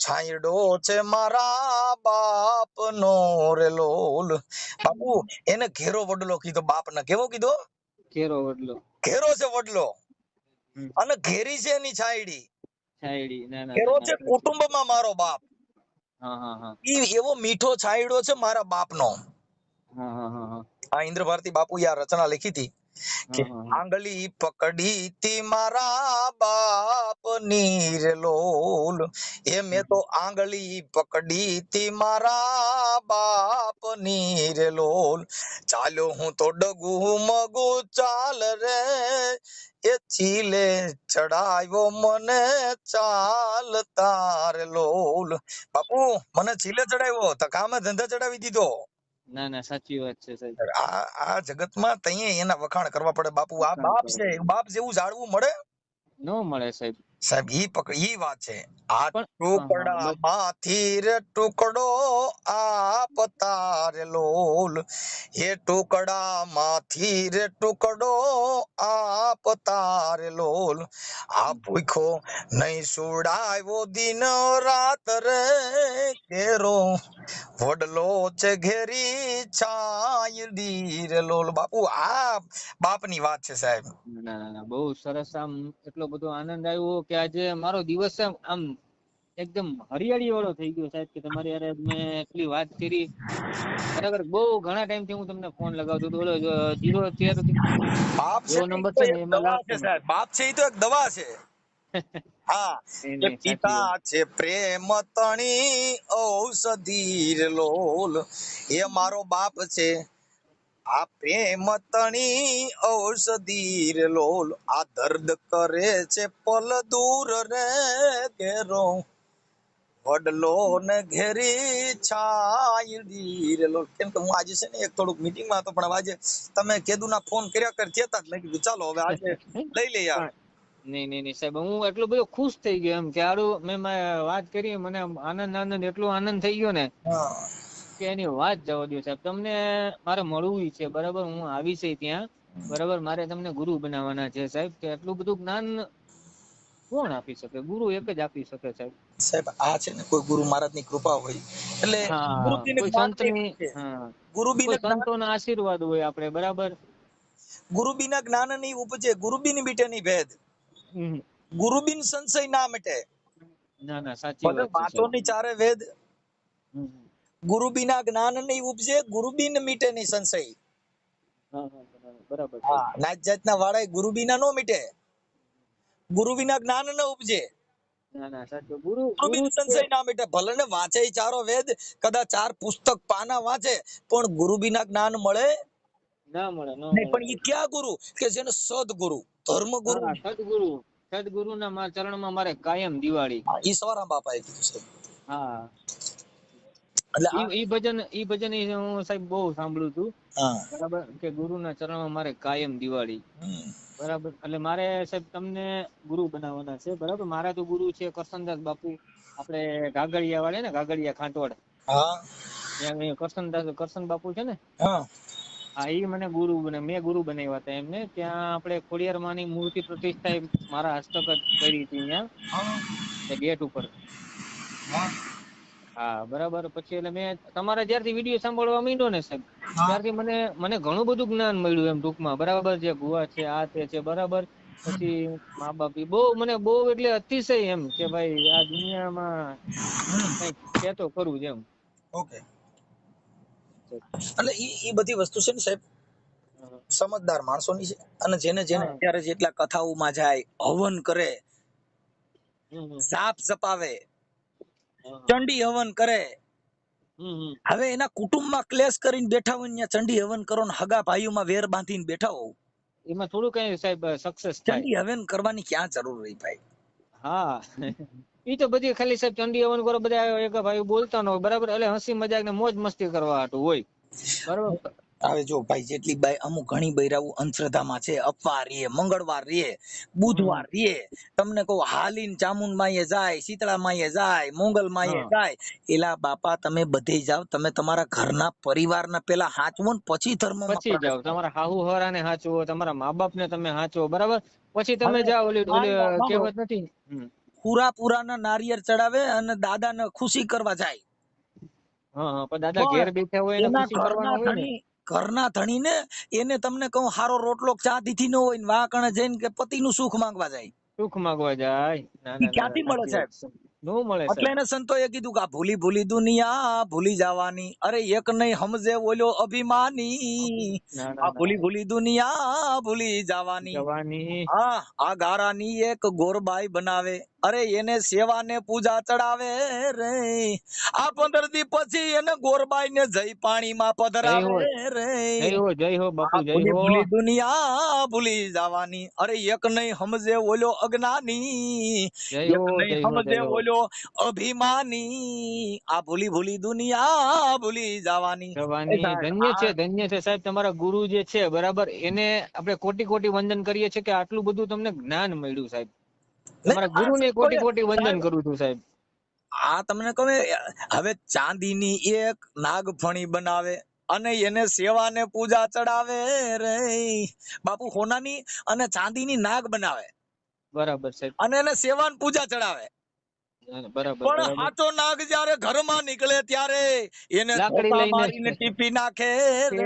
છાયડો છે મારા બાપ નો રે લોલ. બાપુ એને ઘેરો વડલો કીધો, બાપ ને કેવો કીધો? કેરો વડલો. ઘેરો છે વડલો હમ. અને ઘેરી છે એની છાયડી. છાયડી. ના ના ના ઘેરો ના છે સાચી. કુટુંબમાં મારો બાપ, હા હા હા ઈ એવો મીઠો છાયડો છે મારા બાપનો. હા હા હા હા આ ઇન્દ્ર ભારતી બાપુએ આ રચના લખી હતી કે હા હા હા. આંગળી પકડી તી મારા બાપ ની રે લોલ, એ મેં તો આંગળી પકડી તી મારા બાપ ની રે લોલ, ચાલ્યો હું તો ડગુ મગુ ચાલ રે, એ ચીલે ચડાવ્યો મને ચાલતા રે લોલ. બાપુ મને ચીલે ચડાવ્યો તો કામે ધંધા ચડાવી દીધો. ના ના સાચી વાત છે સાહેબ. આ જગતમાં તઈએ એના વખાણ કરવા પડે બાપુ. આ વખાણ બાપ કરો. છે, બાપ જેવું જાળવું મળે ન મળે સાહેબ. સાહેબ. ઈ વાત છે. આ પણ હા હા ટુકડા માંથી રે ટુકડો આપતા રે લોલ, એ ટુકડા માંથી રે ટુકડો આપતા રે લોલ, આ ભૂખો નહીં સુડાવ્યો દિન રાત રે, કેરો વડલો છે ઘેરી છાયડી રે લોલ. બાપુ આ બાપની વાત છે સાહેબ. ના ના ના, બહુ સરસ. આમ એટલો બધો આનંદ આવ્યો કે આજે મારો દિવસ આમ એકદમ હરિયાળી વાળો થઈ ગયો સાહેબ, કે તમારી યારે મેં એટલી વાત કરી. બરાબર. બહુ ઘણા ટાઈમ થી હું તમને ફોન લગાવતો હતો. ઓલો 013 બાપ છે એવો ને, ઈ નંબર તો છે ને એક એમાં દવા લાગતો છે નતો. સાહેબ. બાપ છે ઈ તો એક દવા છે. હા, નહીં એ નહીં સાચી પિતા વાત. છે પ્રેમ તણી ઔષધિ રે લોલ, એ મારો બાપ છે આ પ્રેમ તણી ઔષધિ રે લોલ, આ દર્દ કરે છે પલ દૂર રે, ઘેરો વડલો ને ઘેરી છાયડી રે લોલ. કેમ કે હું આજે છે ને એક થોડુંક મીટિંગમાં હતો, પણ હવે આજે તમે કેદુના ફોન કર્યા કરતા જ મેં કીધું ચાલો હવે આજે લઈ લે યાર. પણ નહીં નહીં નહીં સાહેબ, હું એટલો બધો ખુશ થઈ ગયો એમ કે હારું મેં વાત કરી, મને આનંદ એટલો આનંદ થઈ ગયો ને હા કે એની વાત જવા દો સાહેબ. તમને મારે મળવું છે, બરાબર. હું આવીશ ત્યાં, બરાબર. મારે તમને ગુરુ બનાવવાના છે સાહેબ. કે એટલું બધું જ્ઞાન કોણ આપી શકે? ગુરુ એક જ આપી શકે સાહેબ. સાહેબ, આ છે ને કોઈ ગુરુ મહારાજ ની કૃપા હોય એટલે ગુરુ હા, બિન કોઈ જ્ઞાન નહીં સંતની. ઉપજે. હા, ગુરુ બિન કોઈ જ્ઞાન, સંતોના આશીર્વાદ હોય આપણે, બરાબર. ગુરુ બિના જ્ઞાન નહીં ઉપજે, ગુરુ બિન બીટે નહીં ભેદ, હમ. ગુરુ બિન સંશય ના મિટે. ના ના સાચી ભલે વાત છે વાતો સાહેબ. ની ચારે વેદ, હમ. ગુરુ બિના જ્ઞાન નહીં ઉપજે, ગુરુ બિન મીટે નહીં સંશય. હા હા બરાબર બરાબર સાહેબ. હા, નાત જાતના વાળા ગુરુ બિના નો મીટે, ગુરુ બિના જ્ઞાન ન ઉપજે, ના ના સાચું. ગુરુ ગુરુ ગુરુ બિન જ છે. સંશય ના મીટે. ભલે ને વાંચે ચારો વેદ, કદાચ 4 પુસ્તક પાના વાંચે, પણ ગુરુ બિના જ્ઞાન મળે ના મળે, ન નહીં. મળે પણ એ સાહેબ. ક્યાં ગુરુ? કે જેને સદગુરુ, ધર્મ ગુરુ. હા, સદગુરુ. સદગુરુના ચરણમાં મારે કાયમ દિવાળી. ઈ સવારામ બાપાએ કીધું છે. હા, એટલે આ ઈ ભજન હું સાહેબ બહુ સાંભળ્યું છું, હા બરાબર. કે ગુરુના ચરણમાં મારે કાયમ દિવાળી. હમ. બરાબર. એટલે મારે સાહેબ તમને ગુરુ બનાવવાના છે, બરાબર. મારા તો ગુરુ છે કરસનદાસ બાપુ, આપણે ગાગડિયા વાળા ને, ગાગડિયા ખાંટવાડ. હા ત્યાં કરસન બાપુ છે ને. હા હા ઈ મને ગુરુ મેં ગુરુ બનાવ્યા હતા એમને. ત્યાં આપણે ખોડિયારમાંની મૂર્તિ પ્રતિષ્ઠા મારા હસ્તક જ કરી હતી ત્યાં ગેટ ઉપર. હા બરાબર. પછી એટલે મેં તમારા જ્યારથી વિડીયો સાંભળવા માંડ્યો ને સાહેબ, ત્યારથી મને મને ઘણું બધું જ્ઞાન મળ્યું એમ ટૂંકમાં. બરાબર, જે ભુવા છે આ તે છે બરાબર. પછી મા બાપ બહુ મને બહુ એટલે અતિશય એમ કે ભાઈ આ દુનિયામાં કઈક છે તો ખરું જ એમ. ઓકે. એટલે ઈ બધી વસ્તુ છે ને સાહેબ, સમજદાર માણસોની છે. અને જેને જેને હા. અત્યારે જેટલા કથાઓમાં જાય, હવન કરે, હમ. જાપ જપાવે, હા. ચંડી હવન કરે, હમ. હવે એના કુટુંબમાં ક્લેશ કરીને બેઠા હોય ને ચંડી હવન કરો ને હગા ભાઈઓમાં વેર બાંધીને બેઠા હોવ, એમાં થોડું કઈ સાહેબ સક્સેસ થાય. ચંડી હવન કરવાની ક્યાં જરૂર રહી ભાઈ? હા ઈ તો બધી ખાલી સાહેબ ચંડી હવન કરો બધા એક ભાઈ બોલતા ન હોય બરાબર, એટલે હસી મજાક ને મોજ મસ્તી કરવા હાટું હોય બરાબર. હવે જો ભાઈ જેટલી બાઈ અમુક ઘણી બૈરાવું અંધશ્રદ્ધામાં છે, અપવાર રે, મંગળવાર રે, બુધવાર રે, તમને કહું હાલીન ચામુંડ માએ જાય, શીતળા માએ જાય, મોંગલ માએ હા જાય. એલા બાપા તમે બધે જાવ, તમે તમારા ઘરના પરિવારના પેલા હાચવો ને પછી ધર્મમાં પછી પ્રવેશ જાઓ, કરો. તમારા હાહુ હરા ને હાચવો, તમારા મા બાપ ને તમે હાચવો બરાબર, પછી તમે હવે જાઓ. ઓલી મારી વાત સાંભળો, કહેવત નથી. પુરાના નારિયેળ ચડાવે અને દાદાને ખુશી કરવા જાય, હા હા, પણ દાદા ઘેર પણ બેઠા હોય એને એના ખુશી કરવાના હોય ને. ઘરના ધણી ને એને તમને કહું હારો રોટલો ચા દીધી ન હોય ને વાકણે જઈને કે પતિનું સુખ માંગવા જાય, સુખ માંગવા જાય. ના ઈ ના ના ના, ક્યાંથી મળે સાચી વાત સાહેબ? છે. નો મળે એટલે સાહેબ. એને સંતોએ કીધું કે આ ભૂલી ભૂલી દુનિયા ભૂલી જવાની, અરે એક નહીં સમજે ઓલો અભિમાની, ના ના આ ના, ભૂલી ભૂલી દુનિયા ભૂલી જવાની. જવાની. આ ગારાની એક ગોરબાઈ બનાવે, અરે એને સેવા ને પૂજા ચડાવે રે, આ 15 દી પછી એને ગોરબાઈ ને જઈ પાણીમાં જય પધરાવે હો, રે. જય હો બાપુ, આ જય ભૂલી હો. ભૂલી દુનિયા ભૂલી જવાની, અરે એક નહીં સમજે ઓલો અજ્ઞાની, જય એક હો, નહીં જય હો, જય સમજે હો. ઓલો અભિમાની, આ ભૂલી ભૂલી દુનિયા ભૂલી જવાની. એ જવાની. સાહેબ ધન્ય છે સાહેબ તમારા ગુરુ જે છે બરાબર, એને આપણે કોટી કોટી વંદન કરીએ છીએ કે આટલું બધું તમને જ્ઞાન મળ્યું સાહેબ. તમારા ગુરુને કોટી કોટી વંદન સાહેબ કરું છું સાહેબ. આ તમને કહું, હવે ચાંદીની એક નાગફણી બનાવે અને એને સેવા ને પૂજા ચડાવે રે, બાપુ હોનાની અને ચાંદીની નાગ બનાવે બરાબર સાહેબ. અને એને સેવા ને પૂજા ચડાવે. બરાબર પણ બરાબર. હાચો નાગ જયારે ઘરમાં નીકળે ત્યારે એને લાકડી ધોકા લઈને મારીને ટીપી નાખે રે.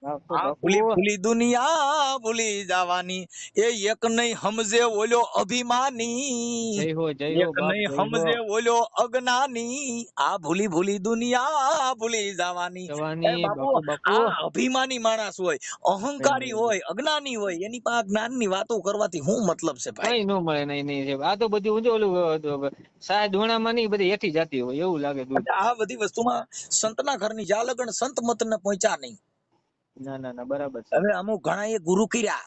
બાપુ આ બાપુ. ભૂલી ભૂલી દુનિયા ભૂલી જવાની, એ એક નહીં સમજે ઓલો અભિમાની, જય હો, જય હો એક બાપ, નહીં જય હો. સમજે ઓલો અજ્ઞાની, આ ભૂલી ભૂલી દુનિયા ભૂલી જવાની. એ જવાની બાપુ બાપુ બાપુ. આ અભિમાની માણસ હોય, અહંકારી હોય, અજ્ઞાની હોય, એની પાસે જ્ઞાનની વાતો કરવાથી શું મતલબ છે ભાઈ? કઈ ન મળે. નહીં નહીં, આ તો બધી ઊંચો ઓલું સાહેબ ધોણામાં નહીં બધી હેઠી જાતી હોય એવું લાગે દૂધ. આ બધી વસ્તુમાં સંતના ઘરની જા લગન સંત મત ને પહોંચ્યા નહીં. ના ના ના, બરાબર છે. હવે અમુક ઘણા એ ગુરુ કર્યા,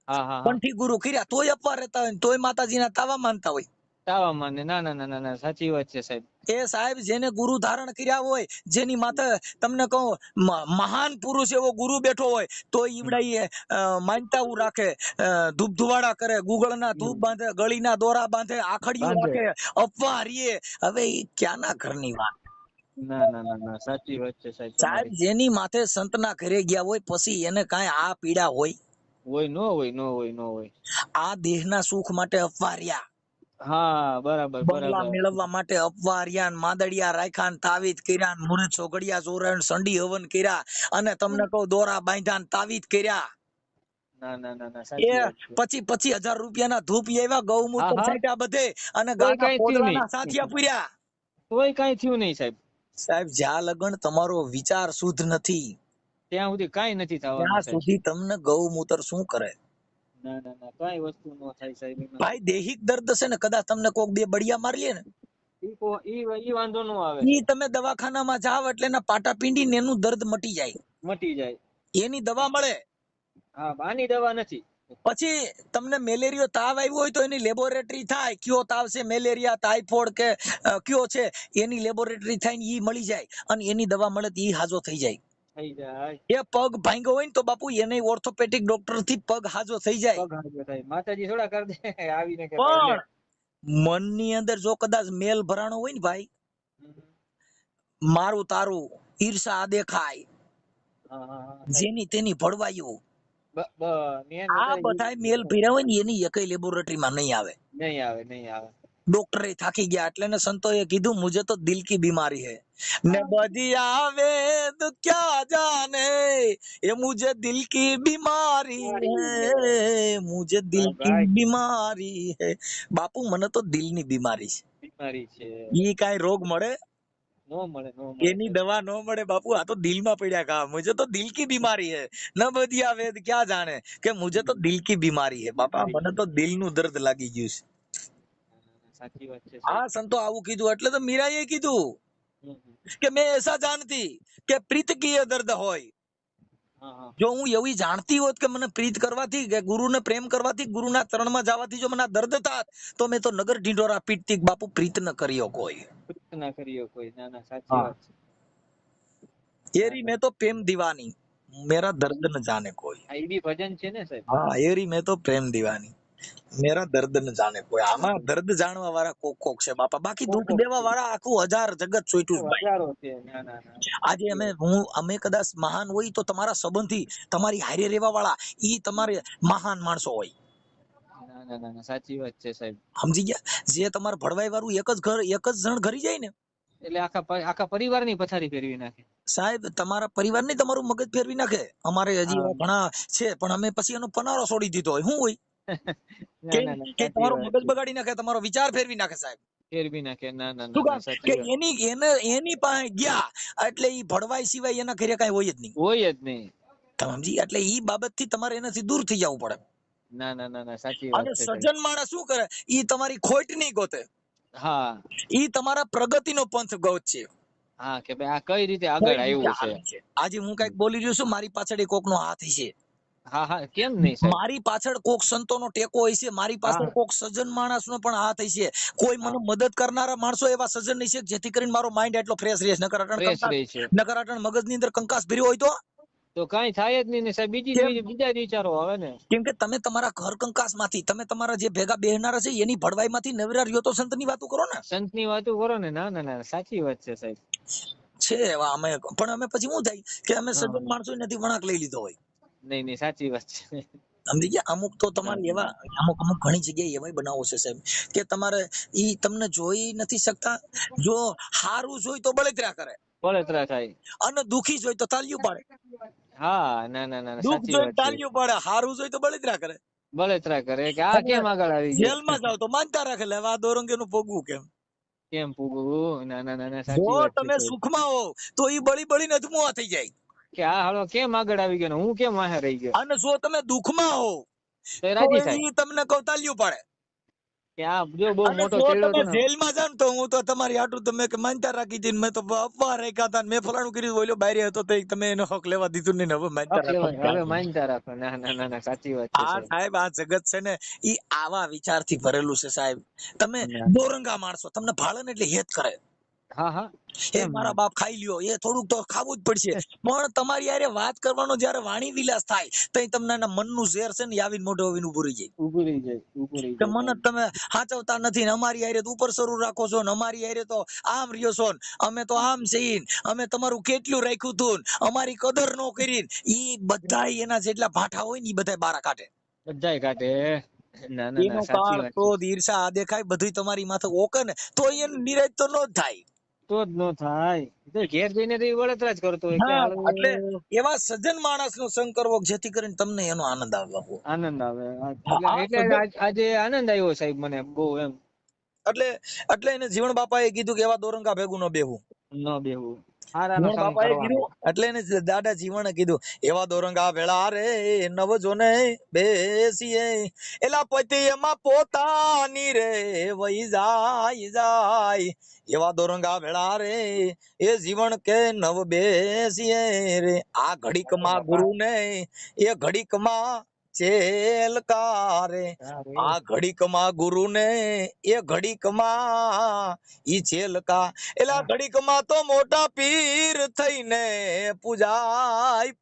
હા હા હા. કંઠી ગુરુ કર્યા, તોય અપવાર રહેતા હોય, તોય માતાજીના તાવા માનતા હોય. તાવા માને. ના ના ના ના ના, સાચી વાત છે સાહેબ. એ સાહેબ જેને ગુરુ ધારણ કર્યા હોય, જેની માથે તમને કહું મહાન પુરુષ એવો ગુરુ બેઠો હોય, તો ઈવડાઈએ માનતાઓ રાખે, ધૂપ ધુવાડા કરે, ગુગળના ધૂપ બાંધે, ગળીના દોરા બાંધે, આખડિયું બાંધે. રાખે, અપવારીએ. હવે ઈ ક્યાંના ઘરની વાત? ના ના ના ના, સાચી વાત છે સાહેબ સાહેબ તમારી. જેની માથે સંતના ઘરે ગયા હોય પછી એને કાંઈ આ પીડા હોય? હોય નો હોય, નો હોય, નો હોય. આ દેહના સુખ માટે અપવાર્યા, હા બરાબર બંગલા બરાબર. મેળવવા માટે અપવાર્યા, માદડિયા રાખ્યા, તાવીજ કર્યા, મુરત સોગડિયા ચોર્યા, સંડી હવન કર્યા, અને તમને કહું દોરા બાંધ્યા, તાવીજ કર્યા. ના ના ના ના, એ સાચી વાત છે. 25,000 રૂપિયાના ધૂપ લેવા, હા ગૌમૂત્ર હા. છાંટ્યા બધે, અને તોય ગાના કઈ થયું પોદળાના સાથિયા નહીં. પૂર્યા. તોય કઈ થયું નહીં સાહેબ. સાહેબ જ્યાં લગન તમારો વિચાર શુદ્ધ નથી, ત્યાં સુધી કઈ નથી થવાનું ત્યાં સાહેબ. સુધી તમને ગૌમૂત્ર શું કરે? ના ના ના, કઈ વસ્તુ નો થાય સાહેબ એમાં. ભાઈ દૈહિક દર્દ છે ને, કદાચ તમને કોક બે બળિયા મારી લે ને, ઈ વાંધો નો આવે ઈ સાહેબ. તમે દવાખાનામાં જાવ એટલે એના પાટા પીંડીને એનું દર્દ મટી જાય, મટી જાય. એની દવા મળે. હા, આની દવા નથી. પછી તમને મેલેરિયો તાવ આવ્યો હોય તો એની લેબોરેટરી થાય, કયો તાવ છે, મેલેરિયા, ટાઇફોઇડ કે કયો છે, એની લેબોરેટરી થાય ને ઈ મળી જાય, અને એની દવા મળે તો ઈ હાજો થઈ જાય. થઈ જાય. એ પગ ભાંગ્યો હોય ને તો બાપુ એને ઓર્થોપેડિક ડોક્ટર થી પગ હાજો થઈ જાય. પગ હાજર થાય. માતાજી થોડા કરી દે આવીને કે ભાઈ લે. પણ મનની અંદર જો કદાચ મેલ ભરાણો હોય ને ભાઈ, મારું તારું, ઈર્ષા દેખાય, હા હા હા સાહેબ. જેની તેની ભળવાયું મેન આ અત્યારે ઈ બધા જ મેલ છે. ભર્યા હોય ને એની એકય લેબોરેટરીમાં નહીં આવે. નહીં આવે નહીં આવે. ડોક્ટરે થાકી ગયા એટલે ને સંતોએ કીધું મુझे तो दिल की बीमारी है ને હા બધિયા વેદ ક્યા જાને એ મુझे दिल की बीमारी है मुझे दिल ભાઈ की ભાઈ बीमारी है. બાપુ મને તો દિલની બીમારી છે. બીમારી છે. ઈ કાંઈ રોગ મળે નો મળે નો મળે એની સાહેબ. દવા ન મળે બાપુ. આ તો દિલમાં પડ્યા કા મુझे तो दिल की बीमारी है ન બધિયા વેદ ક્યાં જાણે કે मुझे तो दिल की बीमारी है. બાપા બીમારી મને છે. તો દિલનું દર્દ લાગી ગયું છે. સાચી વાત છે આ સાહેબ. સંતો આવું કીધું એટલે તો મીરાએ કીધું હમ, હમ. કે મેં એસા જાણતી કે પ્રીત કી એ દર્દ હોય. હા હા જો હું એવી જાણતી હોત કે મને પ્રીત કરવાથી કે ગુરુને પ્રેમ કરવાથી ગુરુના ચરણમાં જવાથી જો મને આ દર્દ થાત તો મેં તો નગર ઢીંઢોરા પીટતી કે બાપુ પ્રીત ન કર્યો કોઈ. ના કર્યો કોઈ. ના ના સાચી હા વાત છે. ના એરી ના મેં તો પ્રેમ દીવાની મેરા દર્દ ન જાને કોઈ. આ ઈ બી ભજન છે ને સાહેબ. હા એરી મેં તો પ્રેમ દીવાની મેરા દર્દ ન જાને કોઈ. આમાં દર્દ જાણવા વાળા કોક કોક છે બાપા. બાકી દુઃખ કોક દેવા વાળા આખું હજાર જગત છોટ્યું છે ભાઈ. હજારો છે. ના ના ના આજે સાચી વાત. અમે કદાચ મહાન હોય તો તમારા સંબંધી તમારી હારે રહેવા વાળા ઈ તમારે મહાન માણસો હોય. ના ના ના ના સાચી વાત છે સાહેબ. સમજી ગયા. જે તમારે ભળવાઈ વાળું એક જ જણ ઘરી જાય ને એટલે આખા પરિવારની પથારી ફેરવી નાખે. સાહેબ તમારા પરિવાર ને તમારું મગજ ફેરવી નાખે. અમારે હજી હા. એવા ઘણા છે પણ અમે પછી એનો પનારો છોડી દીધો હોય. શું હોય ના ના ના કે સાચી તમારો વાત મગજ છે. બગાડી નાખે, તમારો વિચાર ફેરવી નાખે સાહેબ. ફેરવી નાખે. ના ના શું ના ના કામ કે સાચી વાત. એની પાસે ગયા એટલે ઈ ભળવાઈ સિવાય એના ઘરે કઈ હોય જ નહીં. હોય જ નહીં. તમે સમજી. એટલે ઈ બાબત થી તમારે એનાથી દૂર થઈ જવું પડે. ના ના ના ના સાચી વાત અને છે સાહેબ. સજ્જન માણસ શું કરે ઈ તમારી ખોટ નહીં ગોતે, હા ઈ તમારા પ્રગતિનો પંથ ગોતશે. હા કે ભાઈ આ કઈ રીતે કઈ આગળ રીતે આવ્યું છે. હાલે છે. આજે હું કઈક બોલી રહ્યો છું મારી પાછળ એક કોકનો હાથ છે. હા હા કેમ નહીં સાહેબ. મારી પાછળ કોક સંતોનો ટેકો હોય છે. મારી પાછળ હા કોક સજ્જન માણસનો પણ હાથ હશે. કોઈ મને હા મદદ કરનારા માણસો એવા સજ્જન હશે જેથી કરીને મારો માઇન્ડ એટલો ફ્રેશ રહે. ફ્રેશ રહી છે. નકર અટણ મગજની અંદર કંકાસ ભર્યો હોય તો કઈ થાય જ નહીં ને સાહેબ. કેમ બીજા જ વિચારો આવે ને. કેમ કે તમે તમારા ઘર કંકાસ માંથી તમે તમારા જે ભેગા બેહનારા છે એની ભળવાઈ માંથી નવરા રહ્યો તો સંતની વાતો કરો ને. સંતની વાતો કરો ને. ના ના ના સાચી વાત છે સાહેબ. છે એવા અમે પણ અમે પછી શું થાય કે અમે હા સજ્જન માણસો નથી વળાંક લઈ લીધો હોય. નહીં નહીં સાચી વાત છે. સમજી ગયા. અમુક તો ના તમારે એવા અમુક ઘણી જગ્યાએ એવા બનાવો છે સાહેબ કે તમારે ઈ તમને જોઈ નથી શકતા. જો હારું જોઈ તો બળતરા કરે બળતરા થાય. અને દુખી જોઈ તો તાલિયું પાડે. હા ના ના ના દુઃખ સાચી જોઈને વાત છે. તાલિયું પાડે, હારું જોઈ તો બળતરા કરે. બળતરા કરે કે આ અને કેમ આગળ આવી ગયો. જેલમાં જાવ તો માનતા રાખે લે આ દોરંગીનું ભોગવું કેમ. કેમ પૂગવું. ના ના ના ના જો સાચી વાત છે તમે સાહેબ. સુખમાં હો તો ઈ બળી બળીને ધુઆ થઈ જાય. કે આ હાલો કેમ આગળ આવી ગયો ને હું કેમ વાહે રહી ગયો. અને જો તમે દુઃખમાં હો તો એ તો રાજી થાય ઈ તમને કૌતાલ્યું પાડે. કે આ જો બહુ અને મોટો જો ચેડો તમે હતો ને. જેલમાં જાવ ને તો હું તો તમારી આટું તમે કે માનતા રાખી હતી ને મેં તો અપવા રાખ્યા હતા ને મેં ફલાણું કર્યું ઓલો બારે હતો તો તમે એનો હક લેવા દીધું નહીં ને હવે માનતા હક રાખો. લેવાય હવે માનતા રાખો. ના ના ના ના સાચી વાત છે આ સાહેબ. સાહેબ આ જગત છે ને ઈ આવા વિચારથી ભરેલું છે સાહેબ. તમે ના. દોરંગા માણસો તમને ભાળે ને એટલે હેત કરે. હા હા એ કેમ મારા બાપ ખાઈ લ્યો એ થોડુંક તો ખાવું જ પડશે. પણ તમારી યારે વાત કરવાનો જયારે વાણી વિલાસ થાય તો તમને એના મનનું ઝેર છે ને આવીને મોઢે આવીને ઉભું રહી જાય ઉભું રહી જાય. ઉભું રહી કે જાય મને સાહેબ. તમે સાચવતા નથી ને અમારી યારે તો ઉપર શરૂ રાખો છો ને અમારી યારે તો આમ રહ્યો છો ને અમે તો આમ છીએ અમે તમારું કેટલું રાખ્યું તું ને અમારી કદર નો કરી. ઈ બધા એના જેટલા ભાઠા હોય ને ઈ બધા બારા કાઢે. બધાય કાઢે. ના ના એનો ના સાચી કાળ વાત છે. ક્રોધ ઈર્ષા આ દેખાય બધું તમારી માથે ઓકે ને તો એને નિરાશ તો નો જ થાય. તો જ નો થાય. તો ઘેર જઈને તો એ બળતરા જ કરતો હોય કે હા હાલો એટલે એવા સજ્જન માણસ નો સંગ કરવો જેથી કરીને તમને એનો આનંદ આવે. આનંદ આવે. હા એટલે આ એટલે સજ્જન આજે આનંદ આવ્યો સાહેબ મને બહુ એમ. એટલે એટલે એને જીવન બાપાએ કીધું કે એવા દોરંગા ભેગું ન બેહવું. ન બેહવું. હારાનો જીવણ સંગ બાપાએ કરવાનો. કીધું એટલે એને દાદા જીવણે કીધું એવા દોરંગા વેળા રે નવ જોને બેસીએ એલા પતિ એમાં પોતાની રે વહી જાય એવા દોરંગા વેળા રે એ જીવન કે નવ બેસીએ રે આ ઘડીક માં ગુરુ ને એ ઘડીક માં ચેલકારે આ ઘડીક માં ગુરુ ને એ ઘડીક માં ઈ ચેલકા એલા ઘડીક માં તો મોટા પીર થઈને પૂજાય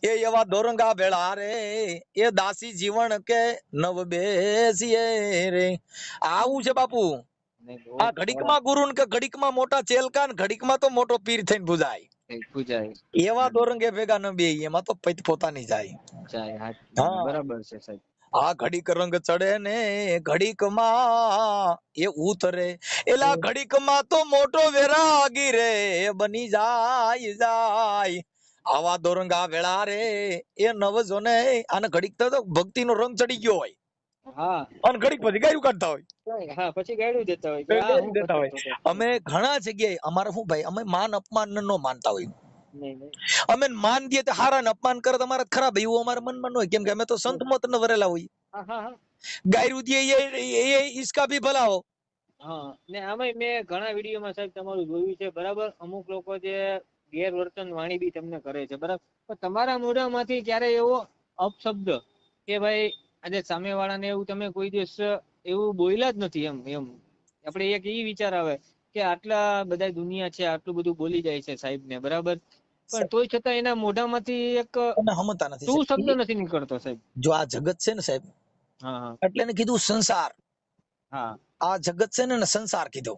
એ એવા દોરંગા ભેળા રે એ દાસી જીવન કે નવ બેસીએ રે. આવું છે બાપુ. નહીં, આ ઘડીક માં ગુરુ ને કે ઘડીક માં મોટા ચેલકા ને ઘડીક માં તો મોટો પીર થઈને પૂજાય. પૂજાય એવા દોરંગે ભેગા ન બે, એમાં તો પૈત પોતાની જાય. જાય હાથ. હા, બરાબર છે સાહેબ. આ ઘડીક રંગ ચડે ને ઘડીક માં એ ઉતરે, એલા ઘડીક માં તો મોટો વેરાગી રે બની જાય. આવા દોરંગા વેળા રે એ નવજો ને, આને ઘડીક તો ભક્તિ નો રંગ ચડી ગયો હોય હા અને ઘડીક પછી ગાયું કાઢતા હોય, હા, પછી ગાડું દેતા હોય કે આ ગાડી હું દેતા કરતો હોય. હતો. અમે ઘણા જગ્યાએ અમારે શું ભાઈ, અમે માન અપમાન નો માનતા હોય. નહીં નહીં. અમે માન દઈએ તો હારા ને અપમાન કરે તમારા ખરાબ, એવું અમારા મનમાં ન હોય. કેમ કે અમે તો સંત મત ને વરેલા હોય. હા હા હા. ગાયરું દે એ ઈસકા ભી ભલાઓ. હા, ને આમાંય મેં ઘણા વિડીયોમાં સાહેબ તમારું જોયું છે, બરાબર. અમુક લોકો જે ગેરવર્તન વાણી બી તમને કરે છે, બરાબર. પણ તમારા મોઢામાંથી ક્યારે એવો અપશબ્દ કે ભાઈ આજે સામેવાળાને એવું તમે કોઈ દિવસ એવું બોલ્યા જ નથી, એમ આપણે એક ઈ વિચાર આવે કે આટલા બધા દુનિયા છે, આટલું બધું બોલી જાય છે સાહેબ ને, બરાબર. પણ તોય છતાં એના મોઢામાંથી એક તમે સમજતા નથી શું શબ્દ સાહેબ. નથી નીકળતો સાહેબ. જો આ જગત છે ને સાહેબ, હા હા એટલે એને કીધું સંસાર. હા આ જગત છે ને સંસાર કીધો.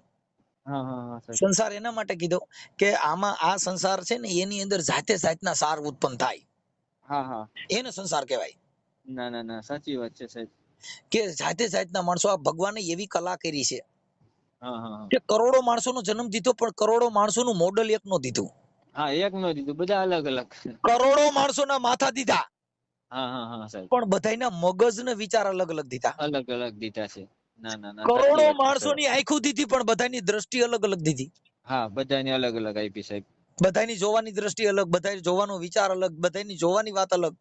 હા હા હા સાહેબ. સંસાર એના માટે કીધો કે આમાં આ સંસાર છે ને એની અંદર જાતે જાતના સાર ઉત્પન્ન થાય, હા હા. એને સંસાર કહેવાય. ના ના ના, સાચી વાત છે સાહેબ. કે જાતે જાતના માણસો, આ ભગવાને એવી કલા કરી છે હા હા હા. કે કરોડો માણસોનો જન્મ દીધો, પણ કરોડો માણસોનું મોડલ એક નો દીધું. હા, એક નો દીધું, બધા અલગ અલગ. કરોડો માણસોના માથા દીધા, હા હા હા સાહેબ. પણ બધાના મગજને વિચાર અલગ અલગ દીધા. અલગ અલગ દીધા છે. ના ના ના, સાચી કરોડો વાત છે સાહેબ. માણસોની આંખો દીધી, પણ બધાની દ્રષ્ટિ અલગ અલગ દીધી. હા, બધાને અલગ અલગ આપી સાહેબ. બધાની જોવાની દ્રષ્ટિ અલગ, બધાની જોવાનો વિચાર અલગ, બધાની જોવાની વાત અલગ,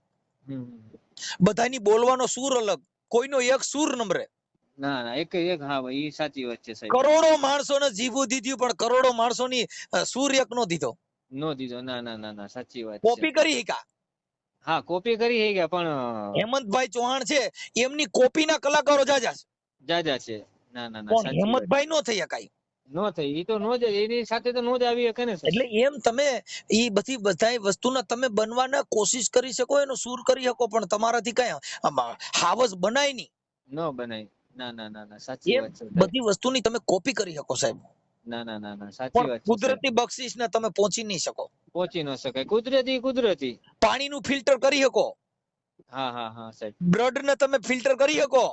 હમ. બધાની બોલવાનો સૂર અલગ. કોઈનો એક સૂર નંબરે. ના ના, એક હા ભાઈ, એ સાચી વાત છે સાહેબ. કરોડો માણસોને જીવવું દીધું, પણ કરોડો માણસોની સૂર એક નો દીધો. નો દીધો. ના ના ના ના, સાચી વાત છે. કોપી કરી હિકા. હા, કોપી કરી હે ગયા, પણ હેમંતભાઈ ચૌહાણ છે, એમની કોપીના કલાકારો જાજા છે, જાજા છે. ના ના ના, પણ સાચી વાત. હેમંતભાઈ નો થઈ શકાય. નો થઈ, એ તો નો જ, એની સાથે તો નો જ આવી શકે ને સાહેબ. એટલે એમ તમે ઈ બધી બધાય વસ્તુના તમે બનવાના કોશિશ કરી શકો, એનો સૂર કરી શકો, પણ તમારાથી કઈ હાવજ બનાય નહીં. નો બનાય. ના ના ના ના, સાચી એમ વાત છે સાહેબ. બધી વસ્તુની તમે કોપી કરી શકો સાહેબ, ના ના ના ના, સાચી પણ વાત છે સાહેબ. કુદરતી બક્ષિસને તમે પહોંચી નહીં શકો. પહોંચી ન શકાય. કુદરતી કુદરતી. પાણીનું ફિલ્ટર કરી શકો, હા હા હા સાહેબ. બ્લડને તમે ફિલ્ટર કરી શકો,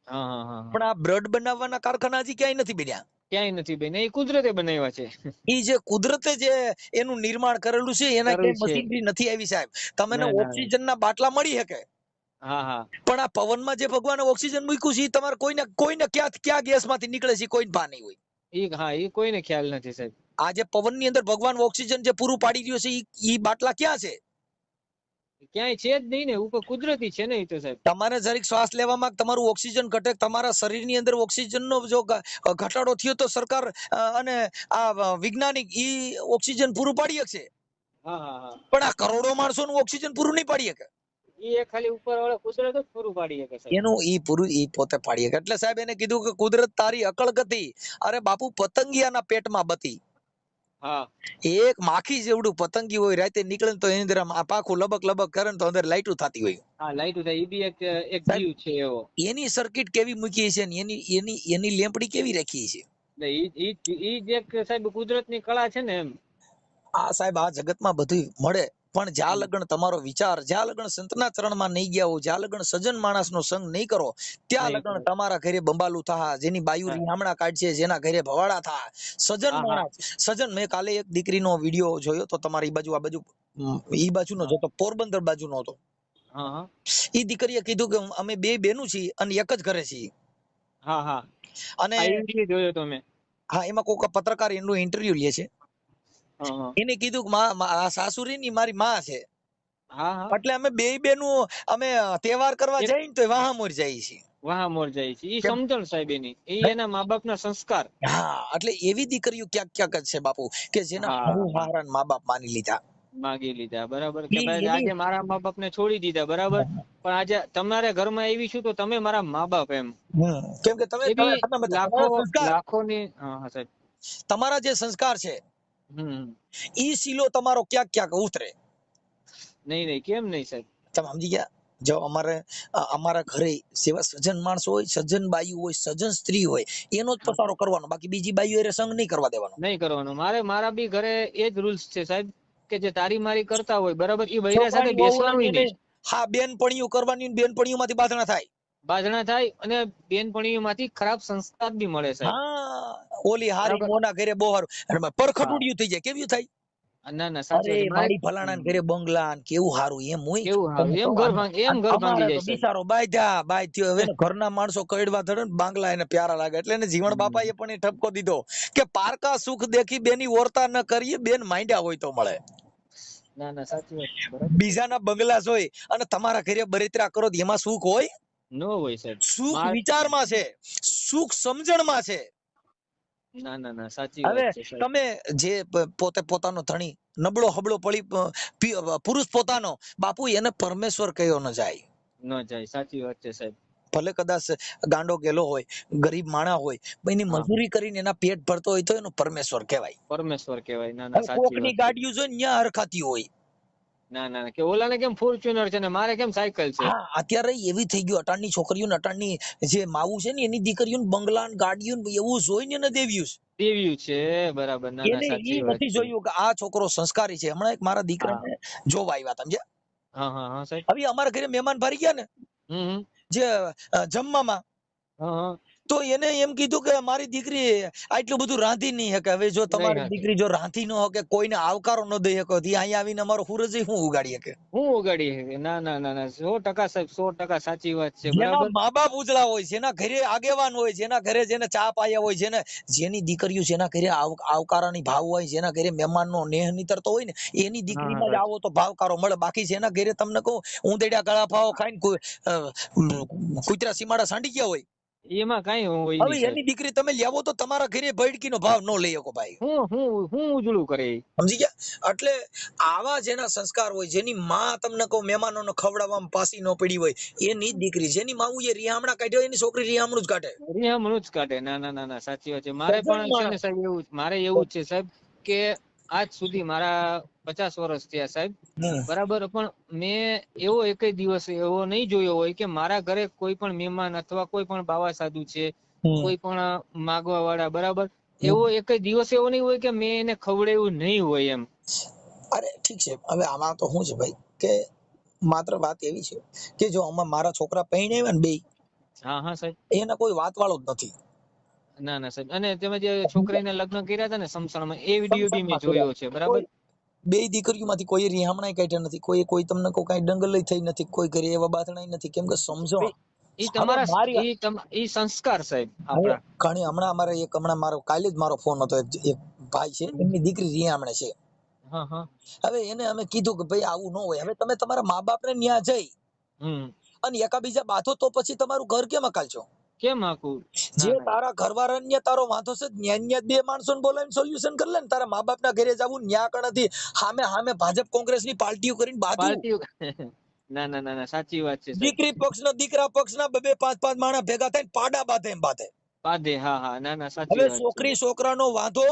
હા હા હા હા. પણ આ બ્લડ બનાવવાના કારખાના હજી ક્યાંય નથી બન્યા. ક્યાંય નથી બેન, એ કુદરતે બનાવ્યા છે. ઈ જે કુદરતે જે એનું નિર્માણ કરેલું છે, એના કરેલ ક્યાંય છે. મશીનરી નથી આવી સાહેબ. તમને ના ના ના. ઓક્સિજનના બાટલા મળી શકે, હા હા. પણ આ પવનમાં જે ભગવાને ઓક્સિજન મૂક્યું છે, એ તમારે કોઈને કોઈને ક્યાં ગેસમાંથી નીકળે છે કોઈ ભાન નહીં હોય. હા, એ કોઈને ખ્યાલ નથી સાહેબ. આ જે પવનની અંદર ભગવાન ઓક્સિજન જે પૂરું પાડી રહ્યો છે, ઈ બાટલા ક્યાં છે? ક્યાંય છે જ નહીં ને, ઉપર કુદરતી છે ને એ તો સાહેબ. તમારે જરીક શ્વાસ લેવામાં તમારું ઓક્સિજન ઘટે, તમારા શરીરની અંદર ઓક્સિજનનો જો ઘટાડો થયો તો સરકાર અને આ વૈજ્ઞાનિક ઈ ઓક્સિજન પૂરું પાડી શકશે, હા હા હા. પણ આ કરોડો માણસોનું ઓક્સિજન પૂરું નહીં પાડી શકે. એ ખાલી ઉપર વાળા કુદરત જ પૂરું પાડી શકે સાહેબ. એનું ઈ પૂરું ઈ પોતે પાડી શકે. એટલે સાહેબ એને કીધું કે કુદરત તારી અકળ ગતિ, અરે બાપુ પતંગિયાના પેટમાં બતી. હા. એક માખી જેવડું પતંગી હોય, રાતે નીકળે તો એની અંદર પાખું લબક લબક કરે તો અંદર લાઈટું થતી હોય. હા, લાઈટ થાય, એ બી એક સાહેબ જીવ છે એવો. એની સર્કિટ કેવી મૂકી છે, એની લેમ્પડી કેવી રાખી છે. ઈ જે સાહેબ કુદરતની કળા છે ને એમ. આ સાહેબ આ જગતમાં બધું મળે, પણ જ્યાં લગન તમારો વિચાર, જ્યાં લગન સંતના ચરણમાં નહીં ગયા હો, જ્યાં લગન સજ્જન માણસનો સંગ નહીં કરો, ત્યાં નહીં લગન કરે. તમારા ઘરે બંબાલું થા, જેની બાયુ હા રીહામણા કાઢશે, જેના ઘરે ભવાડા થા. સજ્જન હા હા માણસ, સજ્જન. મેં કાલે એક દીકરીનો વિડીયો જોયો તો, તમારી બાજુ આ બાજુ ઈ બાજુનો જોતો, પોરબંદર બાજુનો હતો. હા ઈ દીકરીએ કીધું કે અમે બે બેનું છીએ અને એક જ ઘરે છીએ. હા હા. અને આ વિડીયો જોયો તો મેં. હા, એમાં કોઈ પત્રકાર એનું ઇન્ટરવ્યુ લે છે. હા હા એને કીધું કે આ સાસુરીની મારી માં છે, હા હા. એટલે અમે બે બેનું અમે તહેવાર કરવા એક જઈએ ને તો વાહ મોર જઈએ છીએ. વાહ મોર જાય છે. ઈ કેમ? સમજણ સાહેબ એની, એ એના મા બાપના સંસ્કાર. હા, એટલે એવી દીકરીઓ ક્યાંક ક્યાંક જ છે બાપુ, કે જેના હા હાહુ હા. હાહરા મા બાપ માની લીધા. માગી લીધા, બરાબર. કે ઈ ભાઈ એની આજે મારા મા બાપ ને છોડી દીધા, બરાબર, પણ આજે તમારા ઘરમાં આવી છું તો તમે મારા મા બાપ એમ. કેમ કે તમે એ બી લાખો તમારા સંસ્કાર, લાખોની. હા હા સાહેબ. તમારા જે સંસ્કાર છે, હમ. ઈ શીલો તમારો ક્યાંક ક્યાંક ઉતરે. નહીં નહીં, કેમ નહીં સાહેબ. તમે સમજી ગયા? જો અમારા ઘરે સેવા સજ્જન માણસો હોય, સજ્જન બાયુ હોય, સજ્જન સ્ત્રી હોય, એનો જ પસારો કરવાનો, બાકી બીજી બાયુ એ સંગ નહીં કરવા દેવાનો. નહીં કરવાનું. મારા બી ઘરે એ જ રૂલ્સ છે સાહેબ, કે જે તારી મારી કરતા હોય બરાબર, એ બૈરા સાથે છોકરાની બેસવાનું વહુરાની નહીં. હા બેનપણીઓ કરવાની, બેનપણીઓમાંથી બાધણા થાય. બાજણા થાય અને બેનપણીઓમાંથી ખરાબ સંસ્કાર બી મળે સાહેબ. હા ઓલી હારી બરાબર. મોના ઘરે બહુ હારું, અને પરખટ હા. ઉડ્યું થઈ જાય. કેવું થાય? ના ના સાચી અરે વાત છે. મારે મારી ફલાણા ઘરે બંગલા ને કેવું હારું એમ હોય. કેવું સારું, તમે એમ કહો ઘર અને એમ ઘર ભાંગી અમારે તો જાય સાહેબ. બિચારો બાય થયો. હવે ને ઘરના માણસો કડવા ધડે ને બાંગલા એને પ્યારા લાગે, એટલે એને જીવણ બાપા એ પણ એ ઠપકો દીધો કે પારકા સુખ દેખી બેની ઓરતા ન કરીએ, બેન માંડ્યા હોય તો મળે. ના ના સાચી વાત છે. બરાબર. બીજાના બંગલા જોઈ અને તમારા ઘરે બરિત્રા કરો તો એમાં સુખ હોય? નો હોય સાહેબ. સુખ માર વિચારમાં છે, સુખ સમજણમાં છે. ના ના ના સાચી હવે વાત છે સાહેબ. તમે જે પોતે પોતાનો ધણી નબળો હબળો પુરુષ પોતાનો બાપુ એને પરમેશ્વર કયો ન જાય. ન જાય. સાચી વાત છે સાહેબ. ભલે કદાચ ગાંડો ગેલો હોય, ગરીબ માણા હોય, એની હા. મજૂરી કરીને એના પેટ ભરતો હોય તો એનો પરમેશ્વર કહેવાય. પરમેશ્વર કહેવાય. ના ના હવે સાચી કોકની વાત છે. ગાડીઓ જોઈને ન્યા હરખાતી હોય. ના ના ના, કે ઓલાને કેમ ફોર્ચ્યુનર છે ને મારે કેમ સાયકલ છે. હા અત્યારે એવી થઈ ગયું, અટાણની છોકરીઓ અટાણની જે માવું છે ને એની દીકરીઓ બંગલા ગાડીઓ એવું જોઈને ને દેવ્યું દેવ્યું છે. બરાબર. ના છે. ના એને સાચી ઈ વાત નથી છે. જોયું કે આ છોકરો સંસ્કારી છે. હમણાં એક મારા હા દીકરાને જોવા આવ્યા, સમજ્યા? હા હા હા સાહેબ. હવે અમારા ઘરે મહેમાન ભરી ગયા ને હમ. જે જમવામાં, હા હા. તો એને એમ કીધું કે મારી દીકરી આટલું બધું રાંધી નહીં શકે. હવે જો નહીં તમારી હાકે. દીકરી જો રાંધી ન શકે, કોઈને આવકારો ન દઈ શકો, ત્યાં અહીંયા આવીને અમારો હુરજ હું ઉગાડી શકે? હું ઉગાડી શકે? ના ના ના ના 100% સાહેબ, 100% સાચી વાત છે. જેના બરાબર. મા બાપ ઉજળા હોય, જેના ઘરે આગેવાન હોય, જેના ઘરે જેને ચા પાયા હોય, જેની દીકરીઓ જેના ઘરે આવકારાની ભાવ હોય, જેના ઘરે મહેમાનનો નેહ નીતરતો હોય ને, એની હા હા દીકરીમાં જ સાહેબ. આવો તો ભાવકારો મળે. બાકી જેના ઘરે તમને કહું ઊંધેડા ગળા ભાવ ખાઈને કુતરા સીમાડા સાંડી ગયા હોય, એમાં કઈ હોય હવે નહીં સાહેબ. એની દીકરી તમે લેવો તો તમારા ઘરે ભડકીનો ભાવ ન લઈ શકો ભાઈ. હું ઉજળું કરે ઈ. સમજી ગયા? એટલે આવા જેના સંસ્કાર હોય, જેની માં તમને કહું મહેમાનોને ખવડાવવામાં પાસી ન પડી હોય, એની દીકરી, જેની માવું એ રિહામણા કાઢ્યો, એની છોકરી રિહામણું જ કાઢે. રિહામણું જ કાઢે. ના ના ના ના સાચી વાત છે. મારે સજ્જન પણ છે ને માણસ. સાહેબ એવું મારે એવું જ છે સાહેબ, કે આજ સુધી મારા 50 વર્ષ થયા સાહેબ. બરાબર. પણ મેં એવો એક દિવસ એવો નહીં જોયો હોય કે મારા ઘરે કોઈ પણ મહેમાન અથવા કોઈ પણ બાવા સાધુ છે, કોઈ પણ માગવા વાળા, બરાબર, એવો એક દિવસ એવો નહીં હોય કે મેં એને ખવડાવ્યું નહીં હોય એમ. અરે ઠીક છે, હવે આમાં તો શું છે ભાઈ, કે માત્ર વાત એવી છે કે જો મારા છોકરા પરણ્યા ને બે, હા હા સાહેબ. એના કોઈ વાત વાળો જ નથી. ના ના સાહેબ. અને તમે જે છોકરીને લગ્ન કર્યા હતા ને સમસણમાં, એ વિડીયો બી મેં સંસારમાં કર્યા. જોયો છે. બરાબર. કોઈ બે દીકરીઓમાંથી કોઈ રિહામણા કાઢ્યા નથી, કોઈ તમને કોઈ દંગલ થઈ નથી, કોઈ ઘરે એવા બાથણા નથી, કેમ કે સમજણ. ઈ હવે તમારા મારી ઈ સંસ્કાર સાહેબ હવે આપણા. ઘણી હમણાં મારો કાલે જ મારો ફોન હતો, એક ભાઈ છે, એમની દીકરી રિહામણે છે. હા હા. હવે એને અમે કીધું કે ભાઈ આવું ન હોય. હવે તમે તમારા મા બાપ ને ન્યા જઈ અને એકાબીજા બાથો તો પછી તમારું ઘર કેમ અકાલશો? કેમ આખું? જે ના ના તારા ઘરવાળા ને તારો વાંધો છે, ન્યા બે માણસોને બોલાવીને સોલ્યુશન કરી લે ને. તારા મા બાપ ના ઘરે જવું, ન્યા કણથી હામે ભાજપ કોંગ્રેસ ની પાર્ટીઓ કરીને બાધું. પાર્ટી. ના ના ના ના સાચી વાત છે સાહેબ. દીકરી પક્ષના દીકરા પક્ષના બે પાંચ માણસ ભેગા થઈને પાડા બાંધે એમ બાંધે. પાદે. હા હા. ના ના સાચી હવે વાત છે. છોકરી છોકરાનો વાંધો,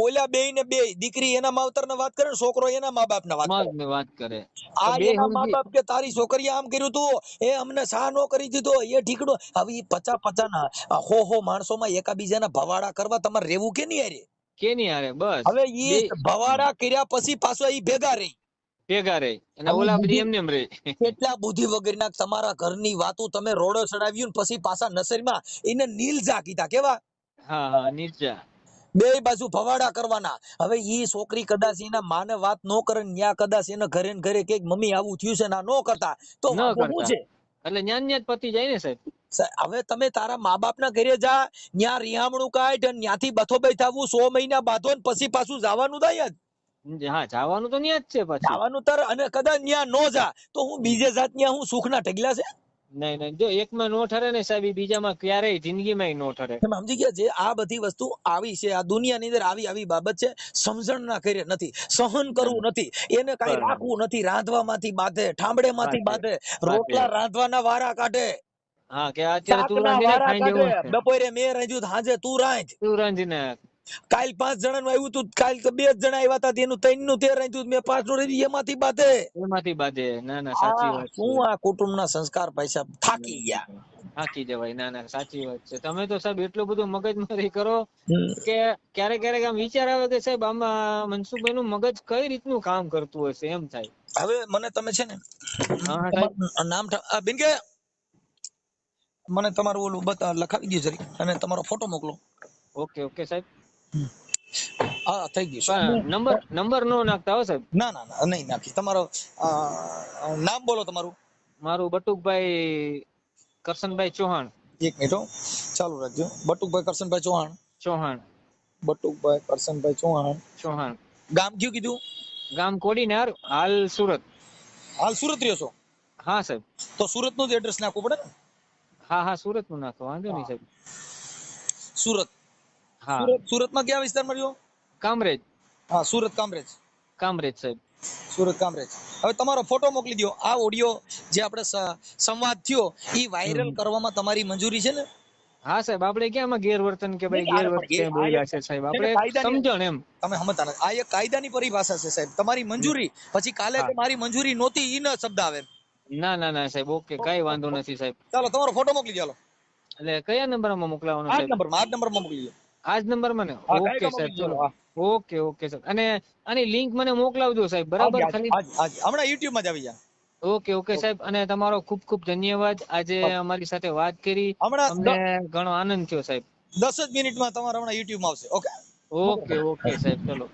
ઓલા બે ને બે, દીકરી એના માવતર ને વાત કરે, છોકરો એના મા બાપ ને વાત કરે. માં વાત કરે તો આ બે એના મા સમજી. બાપ કે તારી છોકરીએ આમ કર્યું તું, એ અમને સા નો કરી દીધો, એ ઠીકડો. હવે ઈ 50 ના હો માણસોમાં એકાબીજાના ભવાડા કરવા તમારે રહેવું કે નહીં હારે? કે નહીં હારે બસ. હવે બે ઈ ભવાડા કર્યા પછી પાછો ઈ ભેગા રહી. ભેગા રહે અને હવે ઓલા બધી બુદ્ધિ એમને એમ રહે. કેટલા બુદ્ધિ વગરના તમારા ઘરની વાતો તમે રોડો ચડાવ્યું ને પછી પાછા નસરમાં એને નીલજા કીધા. કેવા? હા હા. નીચા. બે બાજુ ભવાડા કરવાના. હવે ઈ છોકરી કદાચ એના માને વાત નો કરે, ન્યા કદાચ એને ઘરે ને ઘરે કે મમ્મી આવું થયું છે, ના નો કરતા તો ન વાંધો શું કરતા છે? એટલે ન્યાન ન્યા જ પતી જાય ને સાહેબ. હવે તમે તારા મા બાપ ના ઘરે જા, ન્યા રિહામણું કાઢ અને ન્યાથી બથો થવું, 100 મહિના બાંધો ને પછી પાછું જવાનું થાય જ. હા જવાનું તો ન્યા જ છે પછી. જવાનું તાર, અને કદાચ ન્યા નો જા તો હું બીજે જાત ન્યા હું સુખના ઢગલા છે. નહીં નહીં, જો એકમાં નો ઠરે ને સાહેબ, બીજામાં ક્યારેય જિંદગીમાં નો ઠરે. તમે સમજી ગયા? જે આ બધી વસ્તુ આવી છે, આ દુનિયાની અંદર આવી બાબત છે. સમજણ ના કરે નથી, સહન કરવું નથી, એને કઈ બરાબર. રાખવું નથી. રાંધવામાંથી બાંધે, ઠામડે માંથી બાતે બાંધે, બાતે. રોટલા રાંધવાના વારા કાઢે, હા કે અત્યારે શાક તું ના રાંધી નાખ, વારા ખાઈ કાઢે, જવું. બપોરે મેં રાંધ્યું, સાંજે તું રાંધ. તું રાંધી નાખ. કાલ 5 જણાનું આવ્યું હતું, કાલ તો 2 જ જણા આવ્યા હતા, એનું 3 નું 13 આવ્યું, મેં 5 નું રહી એમાંથી બાધે. એમાંથી બાધે. ના ના સાચી વાત છે. શું આ કુટુંબના સંસ્કાર પૈસા થાકી ગયા. થાકી જવાય. ના ના સાચી વાત છે. તમે તો સાહેબ એટલું બધું મગજમારી કરો કે ક્યારેક ક્યારેક આમ વિચાર આવે કે સાહેબ આમાં મનસુખભાઈ નું મગજ કઈ રીતનું કામ કરતું હશે એમ થાય. હવે મને તમે છે ને હા સાહેબ. નામ બિનકે મને તમારું ઓલું લખાવી દો જરી અને તમારો ફોટો મોકલો. ઓકે ઓકે સાહેબ. હા થઈ ગયું. નંબર નો નાખતા હો સાહેબ. ના ના ના નહીં નાખી. તમારો નામ બોલો તમારું. મારું બટુકભાઈ કરશનભાઈ ચૌહાણ. એક મિનિટ હો, ચાલુ રાખજો. બટુકભાઈ કરશનભાઈ ચૌહાણ. ચૌહાણ. બટુકભાઈ કરશનભાઈ ચૌહાણ. ચૌહાણ. ગામ કયું કીધું? ગામ કોડીનાર, હાલ સુરત. હાલ સુરત રહ્યો છો? હા સાહેબ. તો સુરત નું જ એડ્રેસ નાખવું પડે ને? હા હા સુરત નું નાખો, વાંધો નહીં સાહેબ. સુરત. હા. સુરતમાં કયા વિસ્તારમાં રહ્યો? કામરેજ. હા સુરત કામરેજ. કામરેજ સાહેબ. સુરત કામરેજ. હવે તમારો ફોટો મોકલી દો. આ ઓડિયો જે આપણે સંવાદ થયો એ વાયરલ કરવામાં તમારી મંજૂરી છે ને? હા સાહેબ. આપણે ક્યાં આમાં ગેરવર્તન કે ભાઈ ગેરવર્તન બોલ્યા છે સાહેબ, આપણે સમજણ એમ. તમે સમજતા નથી. આ એક કાયદાની પરિભાષા છે સાહેબ. તમારી મંજૂરી પછી કાલે કે મારી મંજૂરી નહોતી ઈ ન શબ્દ આવે. ના ના ના સાહેબ. ઓકે કઈ વાંધો નથી સાહેબ. ચાલો તમારો ફોટો મોકલી દો. એટલે કયા નંબરમાં મોકલાવાનો આ સાહેબ? નંબરમાં મોકલી દો. આ જ નંબરમાં ને? ઓકે સાહેબ ચલો. ઓકે ઓકે સાહેબ. અને આની લિંક મને મોકલાવજો સાહેબ, બરાબર? ખાલી હમણાં YouTube માં જ આવી જાય. ઓકે ઓકે સાહેબ. અને તમારો ખૂબ ખૂબ ધન્યવાદ, આજે અમારી સાથે વાત કરી, હમણાં અમને ઘણો આનંદ થયો સાહેબ. 10 જ મિનિટમાં તમારા હમણાં YouTube માં આવશે. ઓકે ઓકે ઓકે સાહેબ ચલો.